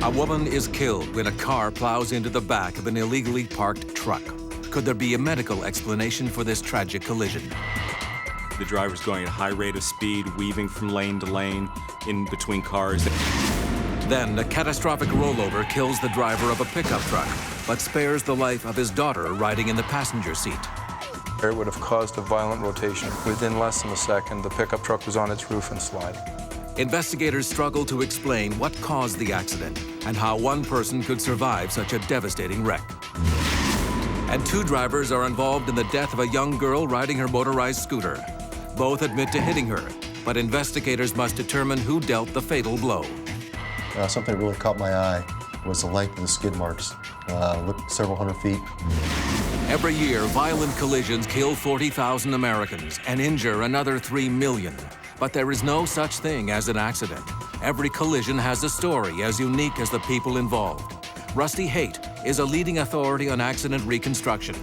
A woman is killed when a car plows into the back of an illegally parked truck. Could there be a medical explanation for this tragic collision? The driver's going at a high rate of speed, weaving from lane to lane in between cars. Then a catastrophic rollover kills the driver of a pickup truck, but spares the life of his daughter riding in the passenger seat. It would have caused a violent rotation. Within less than a second, the pickup truck was on its roof and sliding. Investigators struggle to explain what caused the accident and how one person could survive such a devastating wreck. And two drivers are involved in the death of a young girl riding her motorized scooter. Both admit to hitting her, but investigators must determine who dealt the fatal blow. Something that really caught my eye was the length of the skid marks. Looked several hundred feet. Every year, violent collisions kill 40,000 Americans and injure another 3 million. But there is no such thing as an accident. Every collision has a story as unique as the people involved. Rusty Haight is a leading authority on accident reconstruction.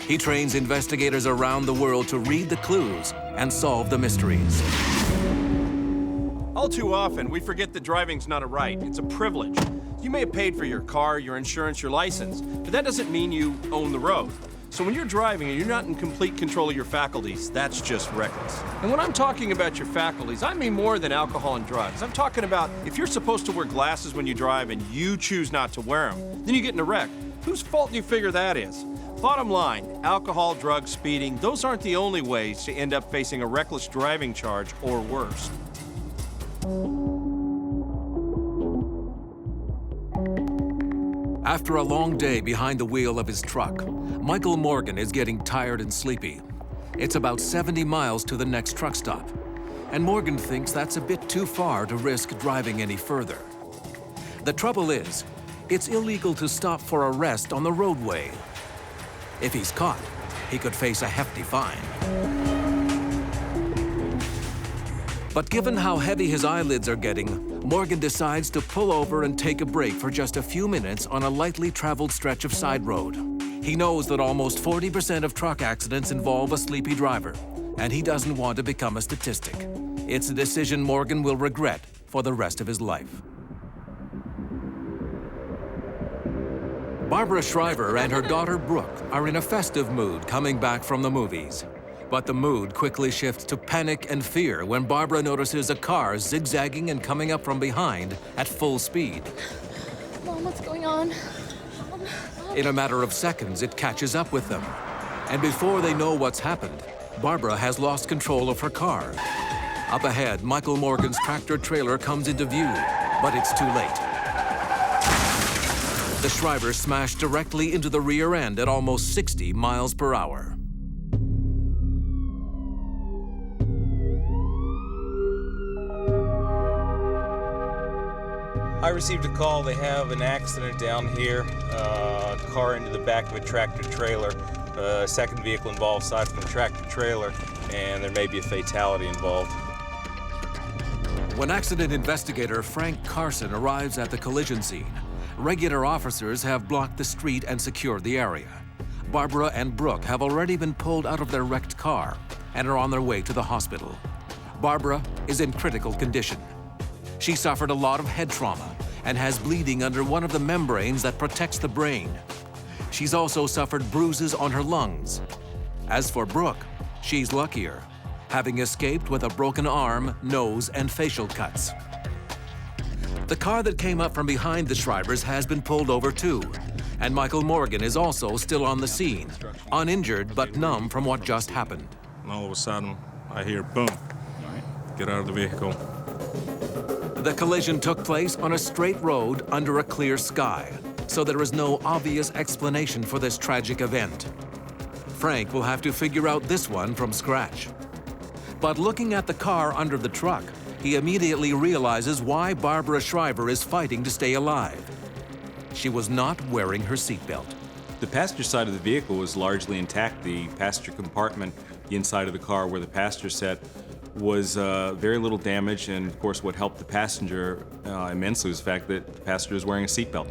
He trains investigators around the world to read the clues and solve the mysteries. All too often, we forget that driving's not a right, it's a privilege. You may have paid for your car, your insurance, your license, but that doesn't mean you own the road. So when you're driving and you're not in complete control of your faculties, that's just reckless. And when I'm talking about your faculties, I mean more than alcohol and drugs. I'm talking about if you're supposed to wear glasses when you drive and you choose not to wear them, then you get in a wreck. Whose fault do you figure that is? Bottom line, alcohol, drugs, speeding, those aren't the only ways to end up facing a reckless driving charge or worse. After a long day behind the wheel of his truck, Michael Morgan is getting tired and sleepy. It's about 70 miles to the next truck stop, and Morgan thinks that's a bit too far to risk driving any further. The trouble is, it's illegal to stop for a rest on the roadway. If he's caught, he could face a hefty fine. But given how heavy his eyelids are getting, Morgan decides to pull over and take a break for just a few minutes on a lightly traveled stretch of side road. He knows that almost 40% of truck accidents involve a sleepy driver, and he doesn't want to become a statistic. It's a decision Morgan will regret for the rest of his life. Barbara Shriver and her daughter Brooke are in a festive mood coming back from the movies. But the mood quickly shifts to panic and fear when Barbara notices a car zigzagging and coming up from behind at full speed. Mom, what's going on? In a matter of seconds, it catches up with them. And before they know what's happened, Barbara has lost control of her car. Up ahead, Michael Morgan's tractor-trailer comes into view, but it's too late. The Shrivers smash directly into the rear end at almost 60 miles per hour. I received a call. They have an accident down here. A car into the back of a tractor-trailer. A second vehicle involved aside from the tractor-trailer, and there may be a fatality involved. When accident investigator Frank Carson arrives at the collision scene, regular officers have blocked the street and secured the area. Barbara and Brooke have already been pulled out of their wrecked car and are on their way to the hospital. Barbara is in critical condition. She suffered a lot of head trauma and has bleeding under one of the membranes that protects the brain. She's also suffered bruises on her lungs. As for Brooke, she's luckier, having escaped with a broken arm, nose, and facial cuts. The car that came up from behind the Shrivers has been pulled over too, and Michael Morgan is also still on the scene, uninjured but numb from what just happened. And all of a sudden, I hear boom. Get out of the vehicle. The collision took place on a straight road under a clear sky, so there is no obvious explanation for this tragic event. Frank will have to figure out this one from scratch. But looking at the car under the truck, he immediately realizes why Barbara Shriver is fighting to stay alive. She was not wearing her seatbelt. The passenger side of the vehicle was largely intact. The passenger compartment, the inside of the car where the passenger sat, was very little damage, and of course what helped the passenger immensely was the fact that the passenger was wearing a seatbelt.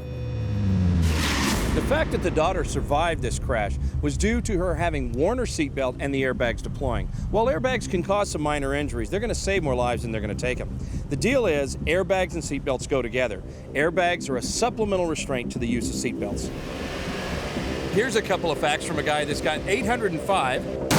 The fact that the daughter survived this crash was due to her having worn her seatbelt and the airbags deploying. While airbags can cause some minor injuries, they're going to save more lives than they're going to take them. The deal is airbags and seatbelts go together. Airbags are a supplemental restraint to the use of seatbelts. Here's a couple of facts from a guy that's got 805.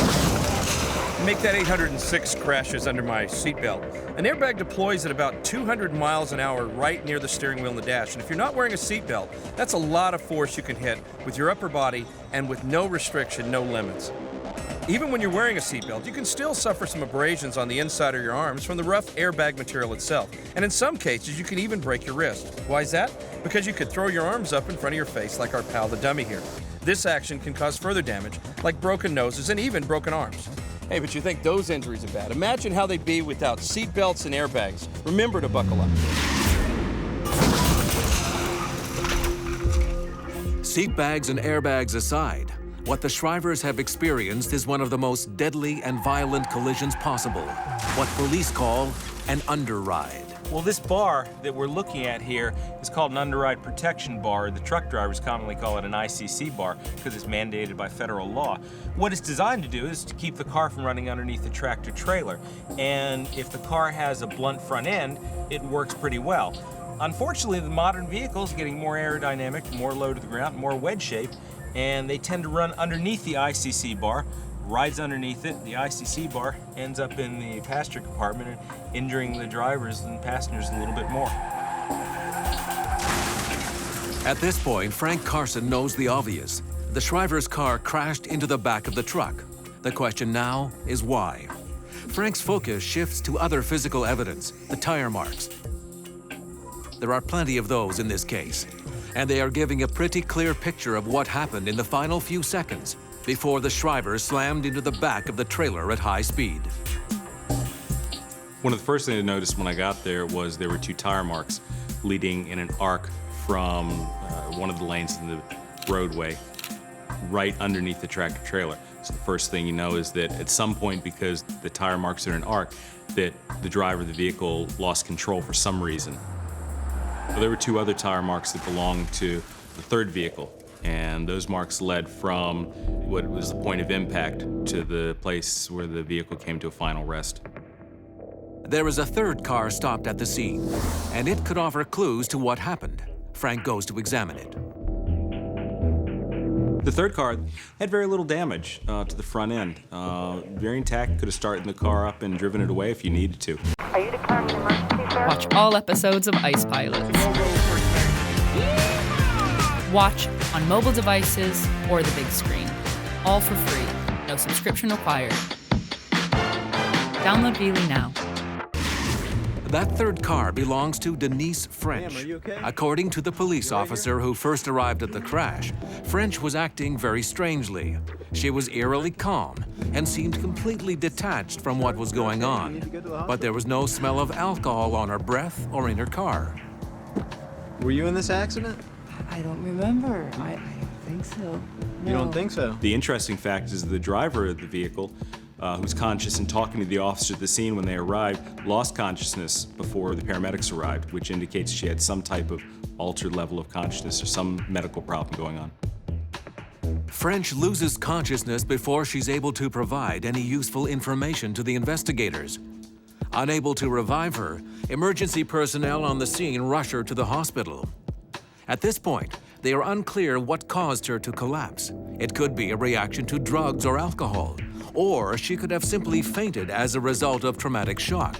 Make that 806 crashes under my seatbelt. An airbag deploys at about 200 miles an hour right near the steering wheel and the dash. And if you're not wearing a seatbelt, that's a lot of force you can hit with your upper body and with no restriction, no limits. Even when you're wearing a seatbelt, you can still suffer some abrasions on the inside of your arms from the rough airbag material itself. And in some cases, you can even break your wrist. Why is that? Because you could throw your arms up in front of your face like our pal the dummy here. This action can cause further damage, like broken noses and even broken arms. Hey, but you think those injuries are bad. Imagine how they'd be without seatbelts and airbags. Remember to buckle up. Seat bags and airbags aside, what the Shrivers have experienced is one of the most deadly and violent collisions possible. What police call an underride. Well, this bar that we're looking at here is called an underride protection bar. The truck drivers commonly call it an ICC bar because it's mandated by federal law. What it's designed to do is to keep the car from running underneath the tractor trailer. And if the car has a blunt front end, it works pretty well. Unfortunately, the modern vehicle is getting more aerodynamic, more low to the ground, more wedge shape, and they tend to run underneath the ICC bar. Rides underneath it, the ICC bar ends up in the passenger compartment and injuring the drivers and passengers a little bit more. At this point, Frank Carson knows the obvious. The Shrivers' car crashed into the back of the truck. The question now is why? Frank's focus shifts to other physical evidence, the tire marks. There are plenty of those in this case, and they are giving a pretty clear picture of what happened in the final few seconds before the Shrivers slammed into the back of the trailer at high speed. One of the first things I noticed when I got there was there were two tire marks leading in an arc from one of the lanes in the roadway right underneath the tractor trailer. So the first thing you know is that at some point, because the tire marks are in an arc, that the driver of the vehicle lost control for some reason. Well, there were two other tire marks that belonged to the third vehicle, and those marks led from what was the point of impact to the place where the vehicle came to a final rest. There is a third car stopped at the scene, and it could offer clues to what happened. Frank goes to examine it. The third car had very little damage to the front end. Very intact, could have started the car up and driven it away if you needed to. Are you declaring an emergency, sir? Watch all episodes of Ice Pilots. Watch on mobile devices or the big screen. All for free. No subscription required. Download Veely now. That third car belongs to Denise French. Ma'am, are you okay? According to the police officer who first arrived at the crash, French was acting very strangely. She was eerily calm and seemed completely detached from what was going on. But there was no smell of alcohol on her breath or in her car. Were you in this accident? I don't remember. I don't think so. No. You don't think so? The interesting fact is the driver of the vehicle, who's conscious and talking to the officer at the scene when they arrived, lost consciousness before the paramedics arrived, which indicates she had some type of altered level of consciousness or some medical problem going on. French loses consciousness before she's able to provide any useful information to the investigators. Unable to revive her, emergency personnel on the scene rush her to the hospital. At this point, they are unclear what caused her to collapse. It could be a reaction to drugs or alcohol, or she could have simply fainted as a result of traumatic shock.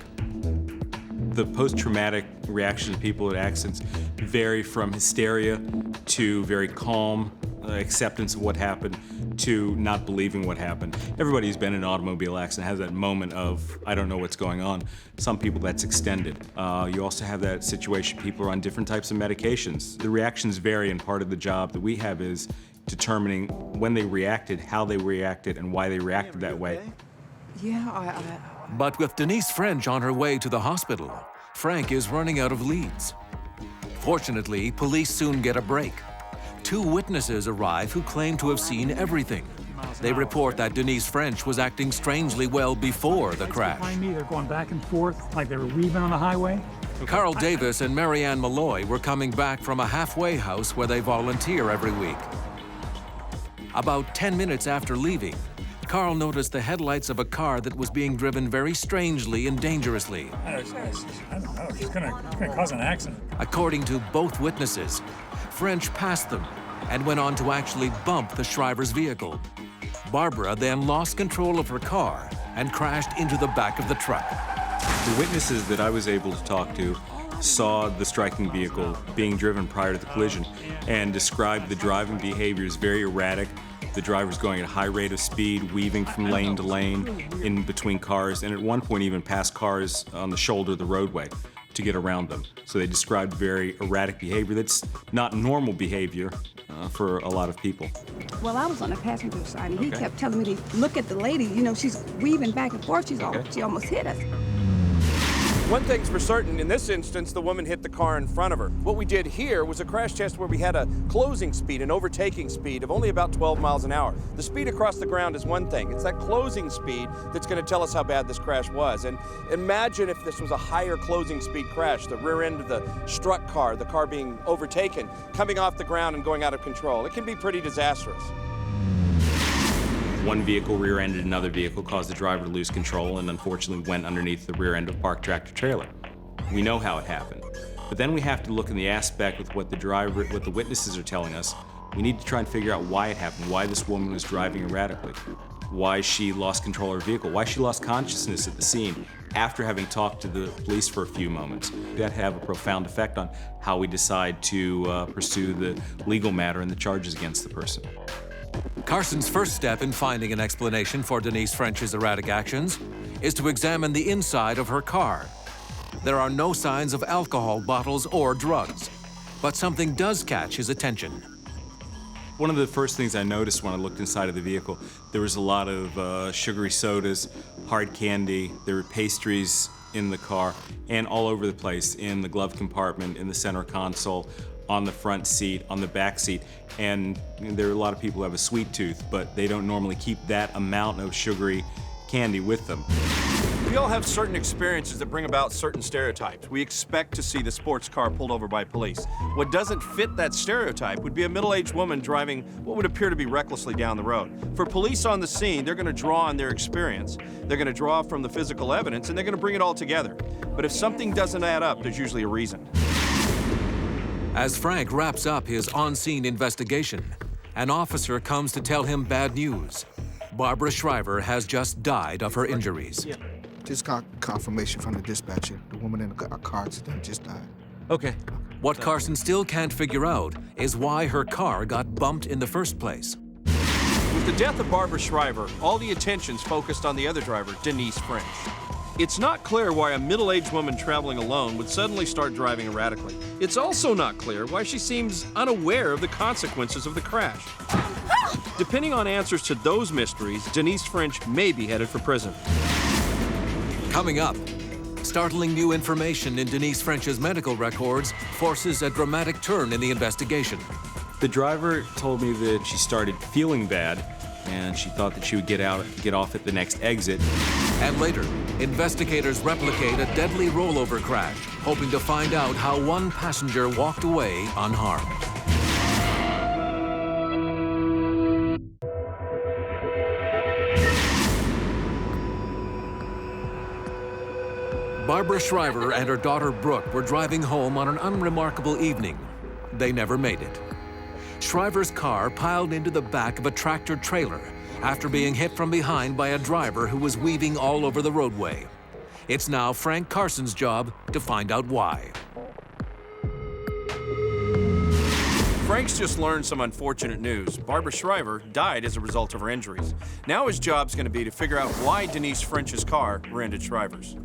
The post-traumatic reaction to people at accidents vary from hysteria to very calm acceptance of what happened to not believing what happened. Everybody who's been in an automobile accident has that moment of, I don't know what's going on. Some people that's extended. You also have that situation, people are on different types of medications. The reactions vary, and part of the job that we have is determining when they reacted, how they reacted, and why they reacted that way. Yeah, But with Denise French on her way to the hospital, Frank is running out of leads. Fortunately, police soon get a break. Two witnesses arrive who claim to have seen everything. They report that Denise French was acting strangely well before the crash. Behind me, they're going back and forth like they were weaving on the highway. Carl Davis and Marianne Malloy were coming back from a halfway house where they volunteer every week. About 10 minutes after leaving, Carl noticed the headlights of a car that was being driven very strangely and dangerously. I don't know, it's gonna cause an accident. According to both witnesses, French passed them and went on to actually bump the Shriver's vehicle. Barbara then lost control of her car and crashed into the back of the truck. The witnesses that I was able to talk to saw the striking vehicle being driven prior to the collision and described the driving behavior as very erratic. The driver's going at a high rate of speed, weaving from lane to lane in between cars, and at one point even past cars on the shoulder of the roadway to get around them. So they described very erratic behavior that's not normal behavior for a lot of people. Well, I was on the passenger side, and he kept telling me to look at the lady. You know, she's weaving back and forth. She almost hit us. One thing's for certain, in this instance, the woman hit the car in front of her. What we did here was a crash test where we had a closing speed, an overtaking speed of only about 12 miles an hour. The speed across the ground is one thing. It's that closing speed that's going to tell us how bad this crash was. And imagine if this was a higher closing speed crash, the rear end of the struck car, the car being overtaken, coming off the ground and going out of control. It can be pretty disastrous. One vehicle rear-ended another vehicle, caused the driver to lose control, and unfortunately went underneath the rear end of a parked tractor trailer. We know how it happened. But then we have to look in the aspect with what the witnesses are telling us. We need to try and figure out why it happened, why this woman was driving erratically, why she lost control of her vehicle, why she lost consciousness at the scene after having talked to the police for a few moments. That have a profound effect on how we decide to pursue the legal matter and the charges against the person. Carson's first step in finding an explanation for Denise French's erratic actions is to examine the inside of her car. There are no signs of alcohol bottles or drugs, but something does catch his attention. One of the first things I noticed when I looked inside of the vehicle, there was a lot of sugary sodas, hard candy, there were pastries in the car, and all over the place, in the glove compartment, in the center console, on the front seat, on the back seat. And there are a lot of people who have a sweet tooth, but they don't normally keep that amount of sugary candy with them. We all have certain experiences that bring about certain stereotypes. We expect to see the sports car pulled over by police. What doesn't fit that stereotype would be a middle-aged woman driving what would appear to be recklessly down the road. For police on the scene, they're going to draw on their experience. They're going to draw from the physical evidence, and they're going to bring it all together. But if something doesn't add up, there's usually a reason. As Frank wraps up his on-scene investigation, an officer comes to tell him bad news. Barbara Shriver has just died of her injuries. Just got confirmation from the dispatcher. The woman in a car accident just died. Okay. What Carson still can't figure out is why her car got bumped in the first place. With the death of Barbara Shriver, all the attention's focused on the other driver, Denise French. It's not clear why a middle-aged woman traveling alone would suddenly start driving erratically. It's also not clear why she seems unaware of the consequences of the crash. Depending on answers to those mysteries, Denise French may be headed for prison. Coming up, startling new information in Denise French's medical records forces a dramatic turn in the investigation. The driver told me that she started feeling bad and she thought that she would get off at the next exit. And later, investigators replicate a deadly rollover crash, hoping to find out how one passenger walked away unharmed. Barbara Shriver and her daughter Brooke were driving home on an unremarkable evening. They never made it. Shriver's car piled into the back of a tractor trailer after being hit from behind by a driver who was weaving all over the roadway. It's now Frank Carson's job to find out why. Frank's just learned some unfortunate news. Barbara Shriver died as a result of her injuries. Now his job's going to be to figure out why Denise French's car rear-ended Shriver's.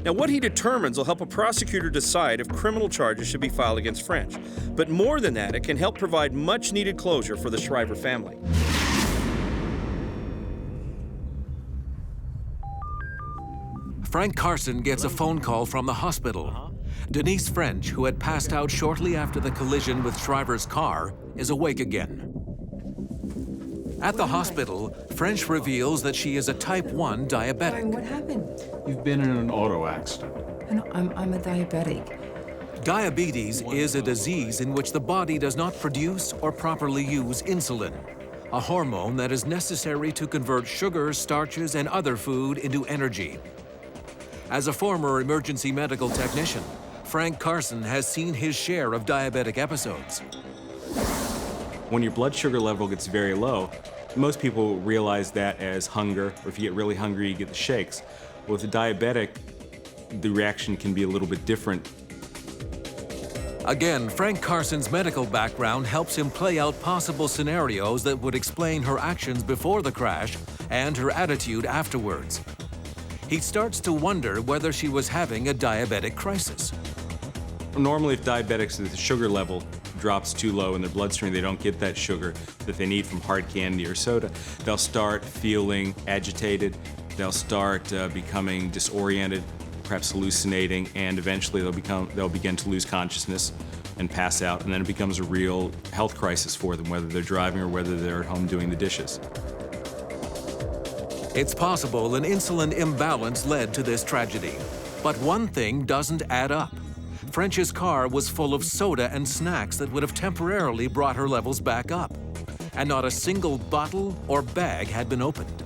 Now, what he determines will help a prosecutor decide if criminal charges should be filed against French. But more than that, it can help provide much-needed closure for the Shriver family. Frank Carson gets a phone call from the hospital. Denise French, who had passed out shortly after the collision with Shriver's car, is awake again. At the hospital, French reveals that she is a type 1 diabetic. What happened? You've been in an auto accident. I'm a diabetic. Diabetes is a disease in which the body does not produce or properly use insulin, a hormone that is necessary to convert sugars, starches, and other food into energy. As a former emergency medical technician, Frank Carson has seen his share of diabetic episodes. When your blood sugar level gets very low, most people realize that as hunger, or if you get really hungry, you get the shakes. With a diabetic, the reaction can be a little bit different. Again, Frank Carson's medical background helps him play out possible scenarios that would explain her actions before the crash and her attitude afterwards. He starts to wonder whether she was having a diabetic crisis. Normally, if diabetics, the sugar level drops too low in their bloodstream, they don't get that sugar that they need from hard candy or soda, they'll start feeling agitated, they'll start becoming disoriented, perhaps hallucinating, and eventually they'll begin to lose consciousness and pass out, and then it becomes a real health crisis for them, whether they're driving or whether they're at home doing the dishes. It's possible an insulin imbalance led to this tragedy, but one thing doesn't add up. French's car was full of soda and snacks that would have temporarily brought her levels back up, and not a single bottle or bag had been opened.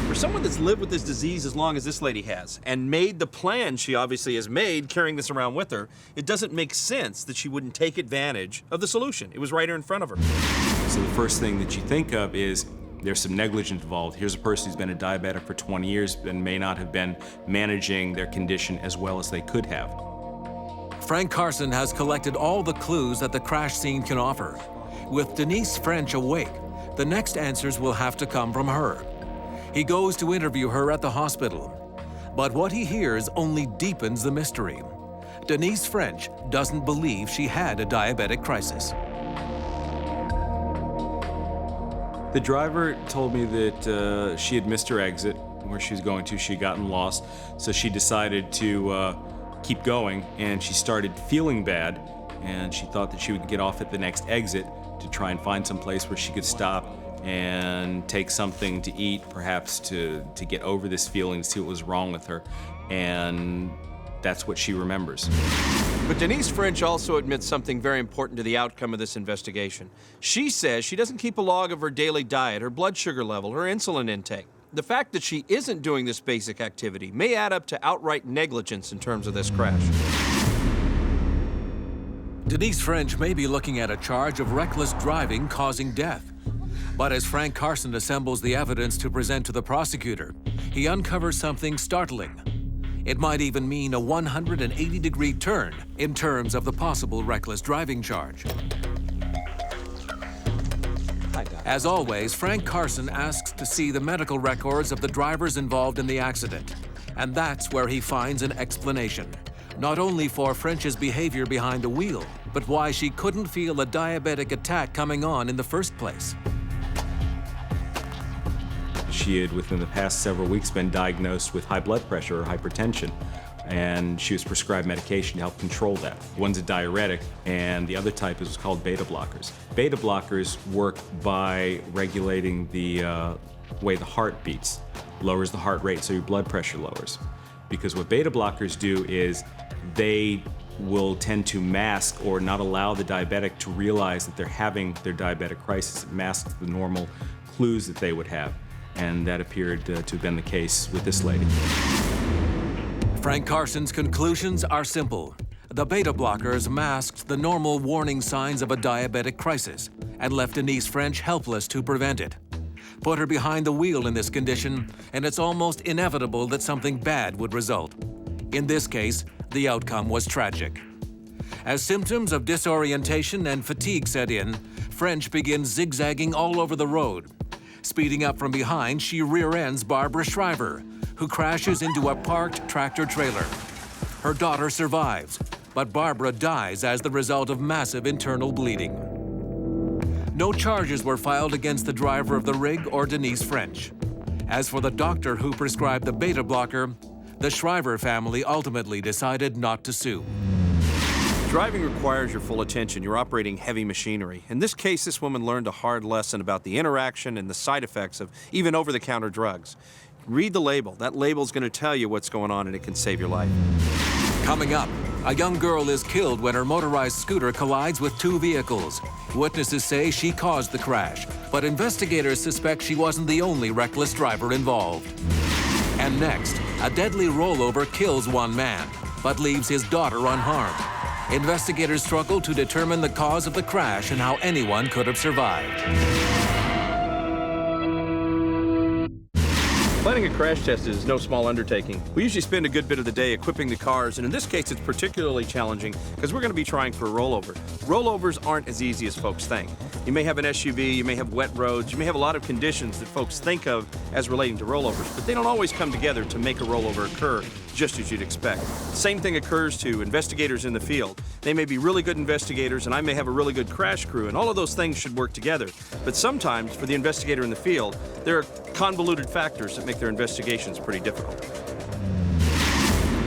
For someone that's lived with this disease as long as this lady has, and made the plan she obviously has made carrying this around with her, it doesn't make sense that she wouldn't take advantage of the solution. It was right here in front of her. So the first thing that you think of is there's some negligence involved. Here's a person who's been a diabetic for 20 years and may not have been managing their condition as well as they could have. Frank Carson has collected all the clues that the crash scene can offer. With Denise French awake, the next answers will have to come from her. He goes to interview her at the hospital, but what he hears only deepens the mystery. Denise French doesn't believe she had a diabetic crisis. The driver told me that she had missed her exit where she was going to. She had gotten lost, so she decided to keep going, and she started feeling bad, and she thought that she would get off at the next exit to try and find some place where she could stop and take something to eat, perhaps to get over this feeling, see what was wrong with her, and that's what she remembers. But Denise French also admits something very important to the outcome of this investigation. She says she doesn't keep a log of her daily diet, her blood sugar level, her insulin intake. The fact that she isn't doing this basic activity may add up to outright negligence in terms of this crash. Denise French may be looking at a charge of reckless driving causing death. But as Frank Carson assembles the evidence to present to the prosecutor, he uncovers something startling. It might even mean a 180-degree turn in terms of the possible reckless driving charge. As always, Frank Carson asks to see the medical records of the drivers involved in the accident, and that's where he finds an explanation, not only for French's behavior behind the wheel, but why she couldn't feel a diabetic attack coming on in the first place. She had, within the past several weeks, been diagnosed with high blood pressure or hypertension, and she was prescribed medication to help control that. One's a diuretic, and the other type is called beta blockers. Beta blockers work by regulating the way the heart beats, lowers the heart rate so your blood pressure lowers. Because what beta blockers do is they will tend to mask or not allow the diabetic to realize that they're having their diabetic crisis. It masks the normal clues that they would have. And that appeared to have been the case with this lady. Frank Carson's conclusions are simple. The beta blockers masked the normal warning signs of a diabetic crisis and left Denise French helpless to prevent it. Put her behind the wheel in this condition, and it's almost inevitable that something bad would result. In this case, the outcome was tragic. As symptoms of disorientation and fatigue set in, French begins zigzagging all over the road. Speeding up from behind, she rear-ends Barbara Shriver, who crashes into a parked tractor-trailer. Her daughter survives, but Barbara dies as the result of massive internal bleeding. No charges were filed against the driver of the rig or Denise French. As for the doctor who prescribed the beta blocker, the Shriver family ultimately decided not to sue. Driving requires your full attention. You're operating heavy machinery. In this case, this woman learned a hard lesson about the interaction and the side effects of even over-the-counter drugs. Read the label. That label's going to tell you what's going on, and it can save your life. Coming up, a young girl is killed when her motorized scooter collides with two vehicles. Witnesses say she caused the crash, but investigators suspect she wasn't the only reckless driver involved. And next, a deadly rollover kills one man, but leaves his daughter unharmed. Investigators struggle to determine the cause of the crash and how anyone could have survived. Planning a crash test is no small undertaking. We usually spend a good bit of the day equipping the cars, and in this case it's particularly challenging because we're going to be trying for a rollover. Rollovers aren't as easy as folks think. You may have an SUV, you may have wet roads, you may have a lot of conditions that folks think of as relating to rollovers, but they don't always come together to make a rollover occur just as you'd expect. Same thing occurs to investigators in the field. They may be really good investigators, and I may have a really good crash crew, and all of those things should work together. But sometimes, for the investigator in the field, there are convoluted factors that make their investigations pretty difficult.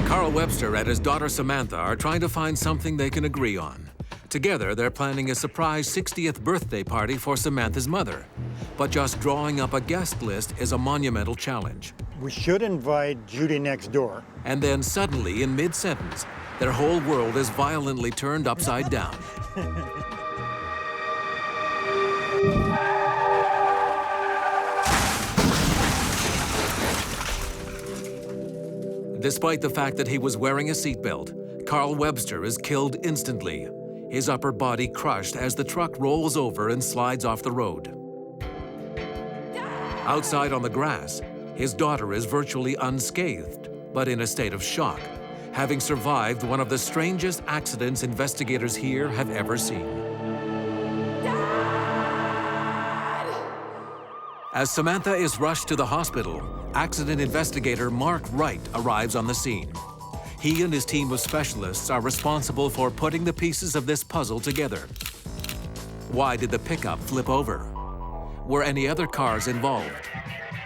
Carl Webster and his daughter Samantha are trying to find something they can agree on. Together, they're planning a surprise 60th birthday party for Samantha's mother. But just drawing up a guest list is a monumental challenge. We should invite Judy next door. And then suddenly, in mid-sentence, their whole world is violently turned upside down. Despite the fact that he was wearing a seatbelt, Carl Webster is killed instantly, his upper body crushed as the truck rolls over and slides off the road. Outside on the grass, his daughter is virtually unscathed, but in a state of shock, having survived one of the strangest accidents investigators here have ever seen. As Samantha is rushed to the hospital, accident investigator Mark Wright arrives on the scene. He and his team of specialists are responsible for putting the pieces of this puzzle together. Why did the pickup flip over? Were any other cars involved?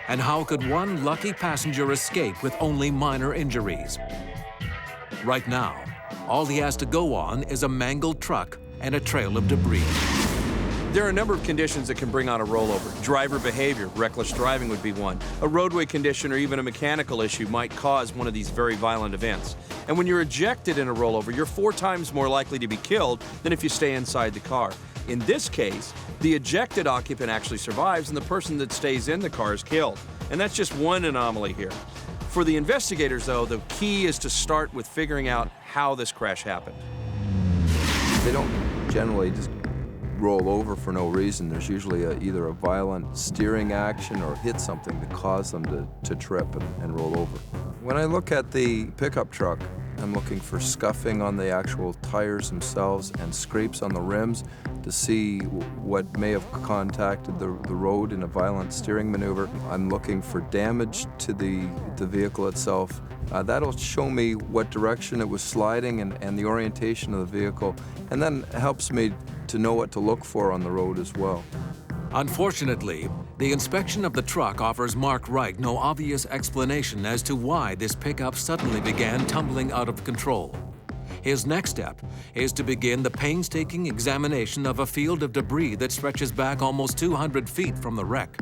And how could one lucky passenger escape with only minor injuries? Right now, all he has to go on is a mangled truck and a trail of debris. There are a number of conditions that can bring on a rollover. Driver behavior, reckless driving would be one. A roadway condition or even a mechanical issue might cause one of these very violent events. And when you're ejected in a rollover, you're 4 times more likely to be killed than if you stay inside the car. In this case, the ejected occupant actually survives and the person that stays in the car is killed. And that's just one anomaly here. For the investigators, though, the key is to start with figuring out how this crash happened. They don't generally just roll over for no reason. There's usually either a violent steering action or hit something to cause them to trip and roll over. When I look at the pickup truck, I'm looking for scuffing on the actual tires themselves and scrapes on the rims to see what may have contacted the road in a violent steering maneuver. I'm looking for damage to the vehicle itself. That'll show me what direction it was sliding and the orientation of the vehicle, and then helps me to know what to look for on the road as well. Unfortunately, the inspection of the truck offers Mark Wright no obvious explanation as to why this pickup suddenly began tumbling out of control. His next step is to begin the painstaking examination of a field of debris that stretches back almost 200 feet from the wreck.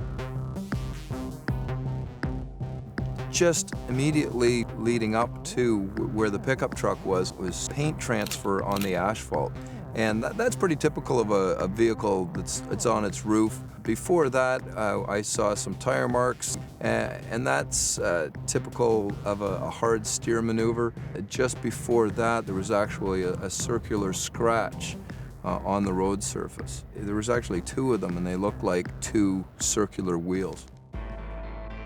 Just immediately leading up to where the pickup truck was paint transfer on the asphalt. And that's pretty typical of a vehicle that's on its roof. Before that, I saw some tire marks, and that's typical of a hard steer maneuver. Just before that, there was actually a circular scratch on the road surface. There was actually 2 of them, and they looked like 2 circular wheels.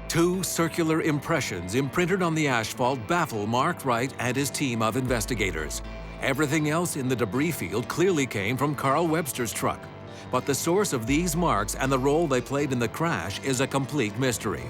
2 circular impressions imprinted on the asphalt baffle Mark Wright and his team of investigators. Everything else in the debris field clearly came from Carl Webster's truck. But the source of these marks and the role they played in the crash is a complete mystery.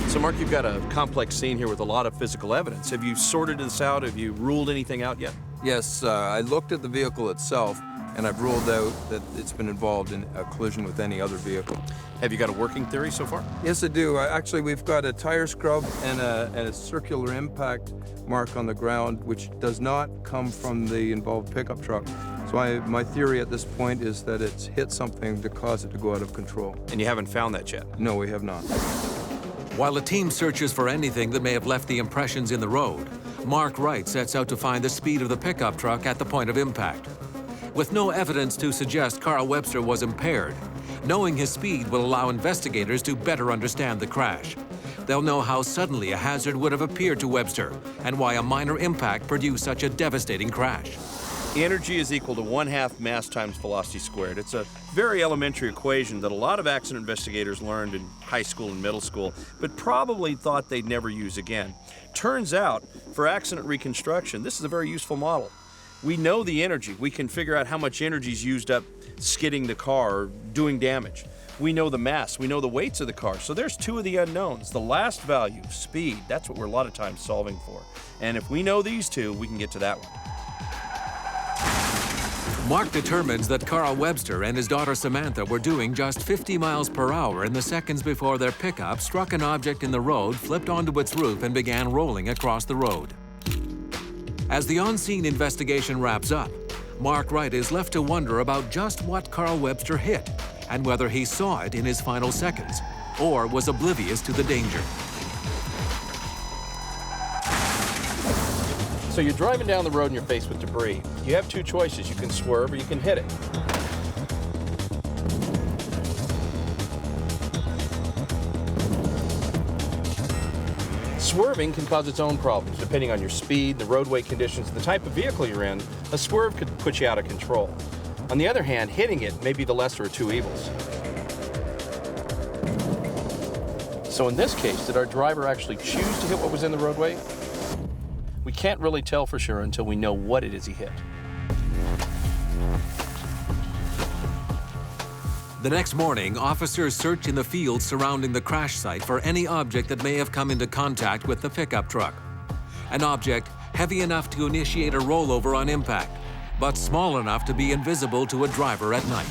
So Mark, you've got a complex scene here with a lot of physical evidence. Have you sorted this out? Have you ruled anything out yet? Yes, I looked at the vehicle itself, and I've ruled out that it's been involved in a collision with any other vehicle. Have you got a working theory so far? Yes, I do. Actually, we've got a tire scrub and a circular impact mark on the ground, which does not come from the involved pickup truck. So my theory at this point is that it's hit something to cause it to go out of control. And you haven't found that yet? No, we have not. While the team searches for anything that may have left the impressions in the road, Mark Wright sets out to find the speed of the pickup truck at the point of impact. With no evidence to suggest Carl Webster was impaired, knowing his speed will allow investigators to better understand the crash. They'll know how suddenly a hazard would have appeared to Webster and why a minor impact produced such a devastating crash. Energy is equal to 1/2 mass times velocity squared. It's a very elementary equation that a lot of accident investigators learned in high school and middle school, but probably thought they'd never use again. Turns out, for accident reconstruction, this is a very useful model. We know the energy. We can figure out how much energy is used up skidding the car or doing damage. We know the mass, we know the weights of the car. So there's two of the unknowns. The last value, speed, that's what we're a lot of times solving for. And if we know these two, we can get to that one. Mark determines that Carl Webster and his daughter Samantha were doing just 50 miles per hour in the seconds before their pickup struck an object in the road, flipped onto its roof, and began rolling across the road. As the on-scene investigation wraps up, Mark Wright is left to wonder about just what Carl Webster hit and whether he saw it in his final seconds or was oblivious to the danger. So you're driving down the road and you're faced with debris. You have two choices. You can swerve or you can hit it. Swerving can cause its own problems, depending on your speed, the roadway conditions, the type of vehicle you're in. A swerve could put you out of control. On the other hand, hitting it may be the lesser of two evils. So in this case, did our driver actually choose to hit what was in the roadway? We can't really tell for sure until we know what it is he hit. The next morning, officers search in the fields surrounding the crash site for any object that may have come into contact with the pickup truck. An object heavy enough to initiate a rollover on impact, but small enough to be invisible to a driver at night.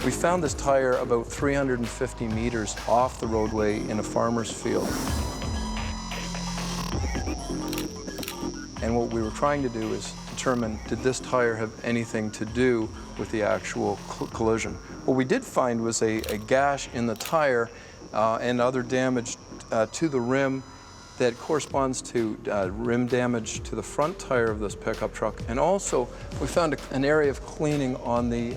We found this tire about 350 meters off the roadway in a farmer's field. And what we were trying to do is determine, did this tire have anything to do with the actual collision? What we did find was a gash in the tire and other damage to the rim that corresponds to rim damage to the front tire of this pickup truck. And also, we found an area of cleaning on the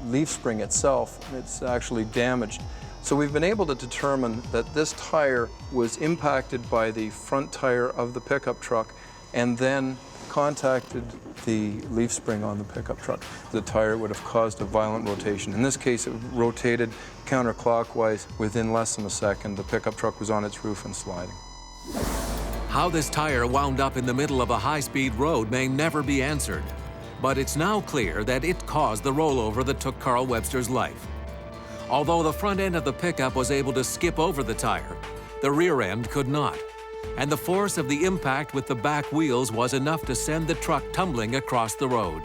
leaf spring itself. It's actually damaged. So we've been able to determine that this tire was impacted by the front tire of the pickup truck and then contacted the leaf spring on the pickup truck. The tire would have caused a violent rotation. In this case, it rotated counterclockwise within less than a second. The pickup truck was on its roof and sliding. How this tire wound up in the middle of a high-speed road may never be answered, but it's now clear that it caused the rollover that took Carl Webster's life. Although the front end of the pickup was able to skip over the tire, the rear end could not. And the force of the impact with the back wheels was enough to send the truck tumbling across the road.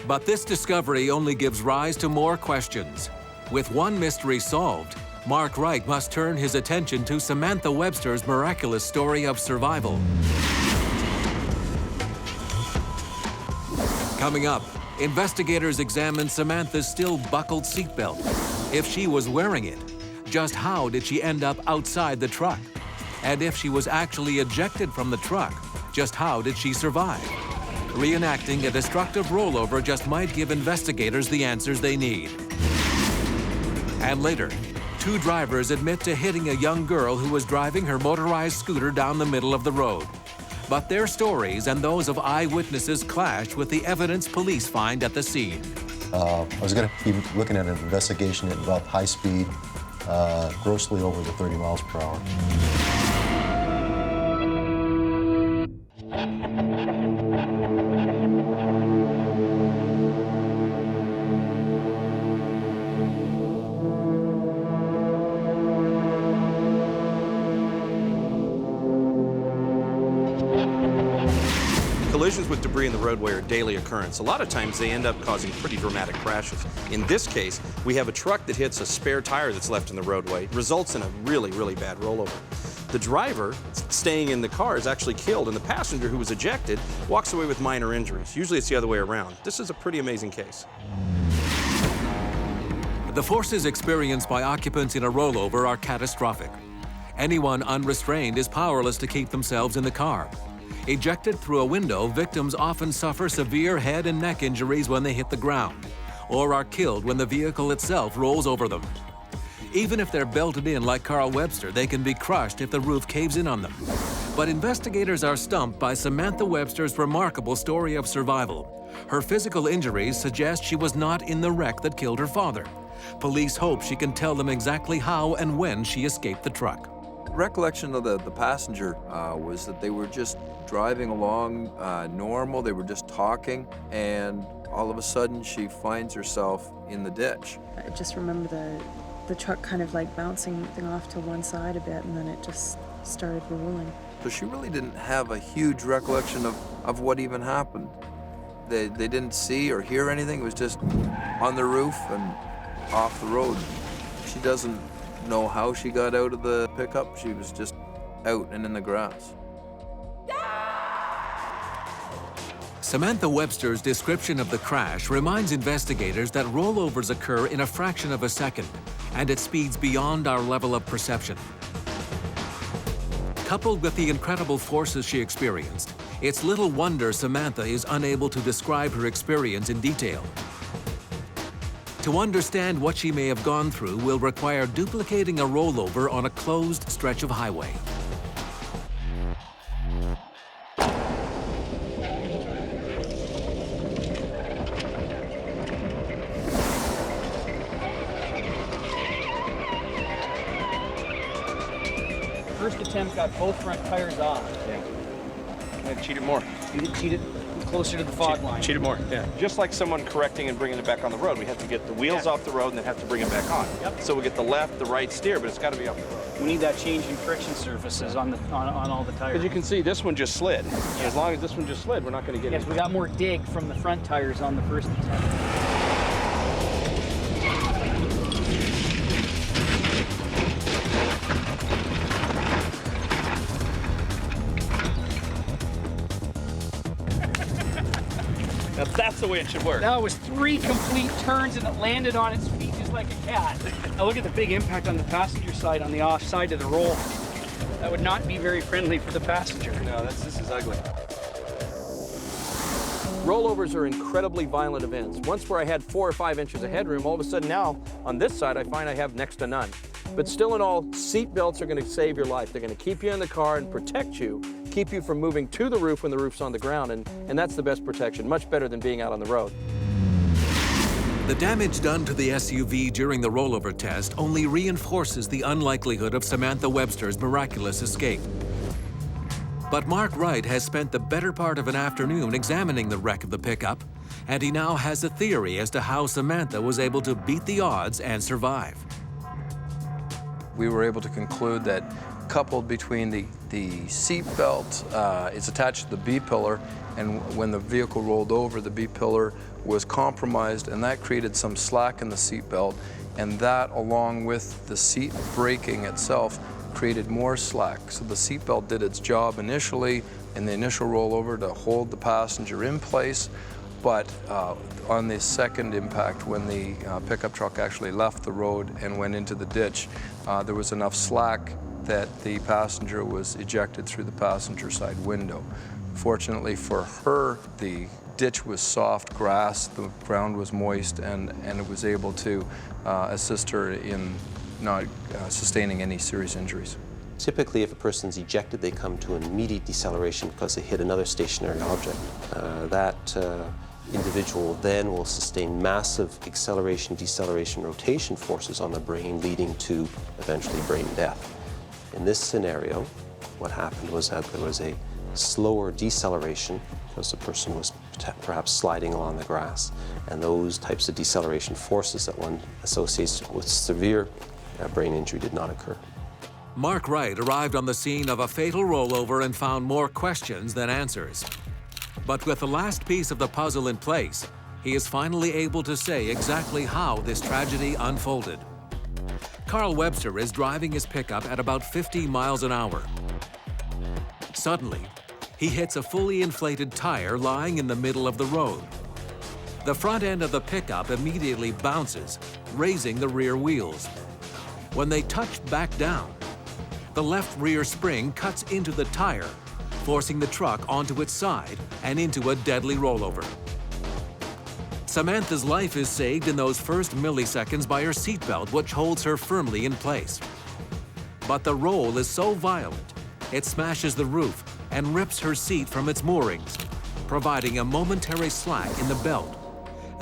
But this discovery only gives rise to more questions. With one mystery solved, Mark Wright must turn his attention to Samantha Webster's miraculous story of survival. Coming up, investigators examine Samantha's still buckled seatbelt. If she was wearing it, just how did she end up outside the truck? And if she was actually ejected from the truck, just how did she survive? Reenacting a destructive rollover just might give investigators the answers they need. And later, two drivers admit to hitting a young girl who was driving her motorized scooter down the middle of the road. But their stories and those of eyewitnesses clash with the evidence police find at the scene. I was going to be looking at an investigation that involved high speed, grossly over the 30 miles per hour. Collisions with debris in the roadway are a daily occurrence. A lot of times they end up causing pretty dramatic crashes. In this case, we have a truck that hits a spare tire that's left in the roadway, results in a really, really bad rollover. The driver staying in the car is actually killed, and the passenger who was ejected walks away with minor injuries. Usually it's the other way around. This is a pretty amazing case. The forces experienced by occupants in a rollover are catastrophic. Anyone unrestrained is powerless to keep themselves in the car. Ejected through a window, victims often suffer severe head and neck injuries when they hit the ground, or are killed when the vehicle itself rolls over them. Even if they're belted in like Carl Webster, they can be crushed if the roof caves in on them. But investigators are stumped by Samantha Webster's remarkable story of survival. Her physical injuries suggest she was not in the wreck that killed her father. Police hope she can tell them exactly how and when she escaped the truck. Recollection of the passenger was that they were just driving along normal. They were just talking, and all of a sudden she finds herself in the ditch. I just remember the truck kind of like bouncing off to one side a bit, and then it just started rolling. So she really didn't have a huge recollection of what even happened. They didn't see or hear anything. It was just on the roof and off the road. She doesn't know how she got out of the pickup. She was just out and in the grass. Samantha Webster's description of the crash reminds investigators that rollovers occur in a fraction of a second and at speeds beyond our level of perception. Coupled with the incredible forces she experienced, it's little wonder Samantha is unable to describe her experience in detail. To understand what she may have gone through will require duplicating a rollover on a closed stretch of highway. First attempt got both front tires off. Yeah. I cheated more. You did cheated closer to the fog line. Cheated more, yeah. Just like someone correcting and bringing it back on the road. We have to get the wheels off the road and then have to bring it back on. Yep. So we get the left, the right steer, but it's got to be off the road. We need that change in friction surfaces on all the tires. As you can see, this one just slid. Yeah. As long as this one just slid, we're not going to get it. Yes, we got more dig from the front tires on the first attempt. Now that's the way it should work. That was 3 complete turns and it landed on its feet just like a cat. Now look at the big impact on the passenger side, on the off side of the roll. That would not be very friendly for the passenger. No, this is ugly. Rollovers are incredibly violent events. Once where I had 4 or 5 inches of headroom, all of a sudden now, on this side, I find I have next to none. But still in all, seat belts are going to save your life. They're going to keep you in the car and protect you, keep you from moving to the roof when the roof's on the ground, and that's the best protection, much better than being out on the road. The damage done to the SUV during the rollover test only reinforces the unlikelihood of Samantha Webster's miraculous escape. But Mark Wright has spent the better part of an afternoon examining the wreck of the pickup, and he now has a theory as to how Samantha was able to beat the odds and survive. We were able to conclude that coupled between the seat belt, it's attached to the B-pillar, and when the vehicle rolled over, the B-pillar was compromised, and that created some slack in the seat belt, and that, along with the seat braking itself, created more slack. So the seat belt did its job initially in the initial rollover to hold the passenger in place, but on the second impact, when the pickup truck actually left the road and went into the ditch, there was enough slack that the passenger was ejected through the passenger side window. Fortunately for her, the ditch was soft grass, the ground was moist, and it was able to assist her in not sustaining any serious injuries. Typically, if a person's ejected, they come to an immediate deceleration because they hit another stationary object. That individual then will sustain massive acceleration, deceleration, rotation forces on the brain, leading to eventually brain death. In this scenario, what happened was that there was a slower deceleration because the person was perhaps sliding along the grass, and those types of deceleration forces that one associates with severe brain injury did not occur. Mark Wright arrived on the scene of a fatal rollover and found more questions than answers. But with the last piece of the puzzle in place, he is finally able to say exactly how this tragedy unfolded. Carl Webster is driving his pickup at about 50 miles an hour. Suddenly, he hits a fully inflated tire lying in the middle of the road. The front end of the pickup immediately bounces, raising the rear wheels. When they touch back down, the left rear spring cuts into the tire, forcing the truck onto its side and into a deadly rollover. Samantha's life is saved in those first milliseconds by her seatbelt, which holds her firmly in place. But the roll is so violent, it smashes the roof and rips her seat from its moorings, providing a momentary slack in the belt.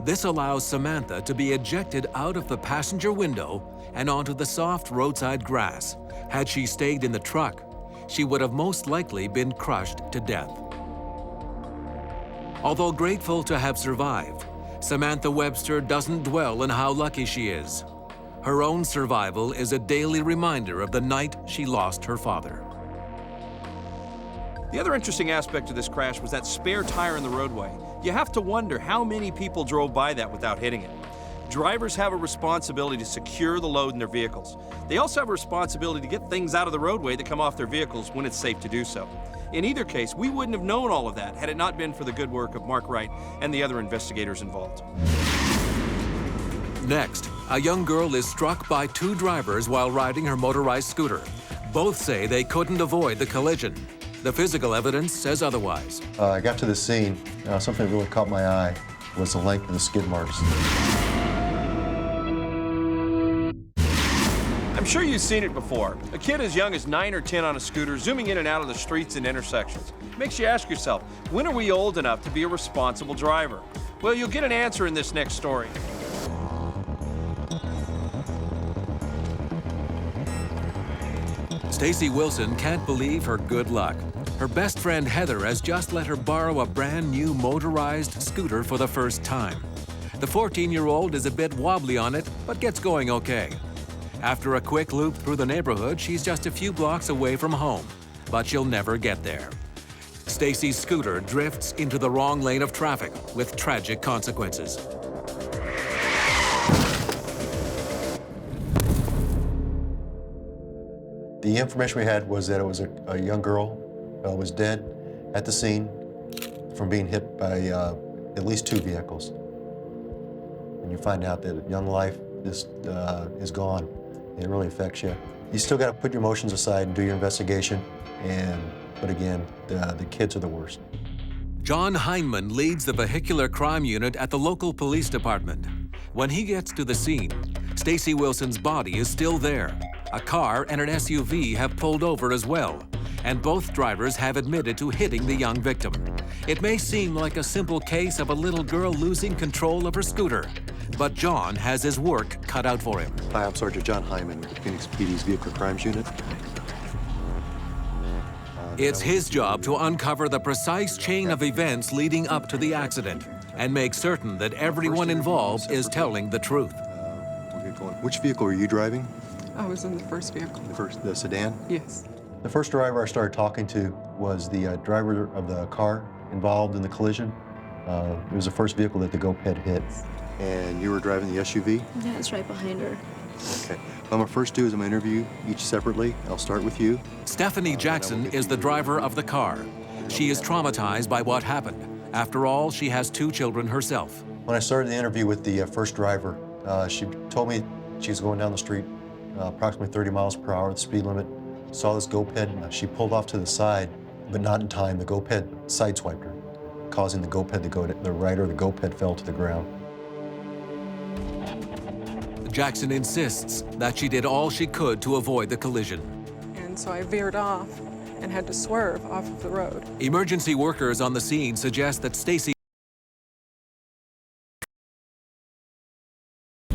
This allows Samantha to be ejected out of the passenger window and onto the soft roadside grass. Had she stayed in the truck, she would have most likely been crushed to death. Although grateful to have survived, Samantha Webster doesn't dwell on how lucky she is. Her own survival is a daily reminder of the night she lost her father. The other interesting aspect of this crash was that spare tire in the roadway. You have to wonder how many people drove by that without hitting it. Drivers have a responsibility to secure the load in their vehicles. They also have a responsibility to get things out of the roadway that come off their vehicles when it's safe to do so. In either case, we wouldn't have known all of that had it not been for the good work of Mark Wright and the other investigators involved. Next, a young girl is struck by two drivers while riding her motorized scooter. Both say they couldn't avoid the collision. The physical evidence says otherwise. I got to the scene. Something that really caught my eye was the length of the skid marks. I'm sure you've seen it before. A kid as young as 9 or 10 on a scooter zooming in and out of the streets and intersections. It makes you ask yourself, when are we old enough to be a responsible driver? Well, you'll get an answer in this next story. Stacy Wilson can't believe her good luck. Her best friend Heather has just let her borrow a brand new motorized scooter for the first time. The 14-year-old is a bit wobbly on it, but gets going okay. After a quick loop through the neighborhood, she's just a few blocks away from home, but she'll never get there. Stacy's scooter drifts into the wrong lane of traffic with tragic consequences. The information we had was that it was a young girl was dead at the scene from being hit by at least 2 vehicles. When you find out that a young life is gone, it really affects you. You still got to put your emotions aside and do your investigation. But again, the kids are the worst. John Heineman leads the vehicular crime unit at the local police department. When he gets to the scene, Stacy Wilson's body is still there. A car and an SUV have pulled over as well, and both drivers have admitted to hitting the young victim. It may seem like a simple case of a little girl losing control of her scooter, but John has his work cut out for him. Hi, I'm Sergeant John Hyman with the Phoenix PD's Vehicular Crimes Unit. It's his job to uncover the precise chain of events leading up to the accident and make certain that everyone involved is telling the truth. Which vehicle were you driving? I was in the first vehicle. The sedan? Yes. The first driver I started talking to was the driver of the car involved in the collision. It was the first vehicle that the GoPed hit. And you were driving the SUV? Yeah, it's right behind her. Okay. What I'm going to first do is I'm going to interview each separately. I'll start with you. Stephanie Jackson is the driver of the car. She is traumatized by what happened. After all, she has 2 children herself. When I started the interview with the first driver, she told me she was going down the street approximately 30 miles per hour, the speed limit. Saw this GoPed. She pulled off to the side, but not in time. The GoPed sideswiped her, causing the GoPed to go to the right, or the GoPed fell to the ground. Jackson insists that she did all she could to avoid the collision. And so I veered off and had to swerve off of the road. Emergency workers on the scene suggest that Stacy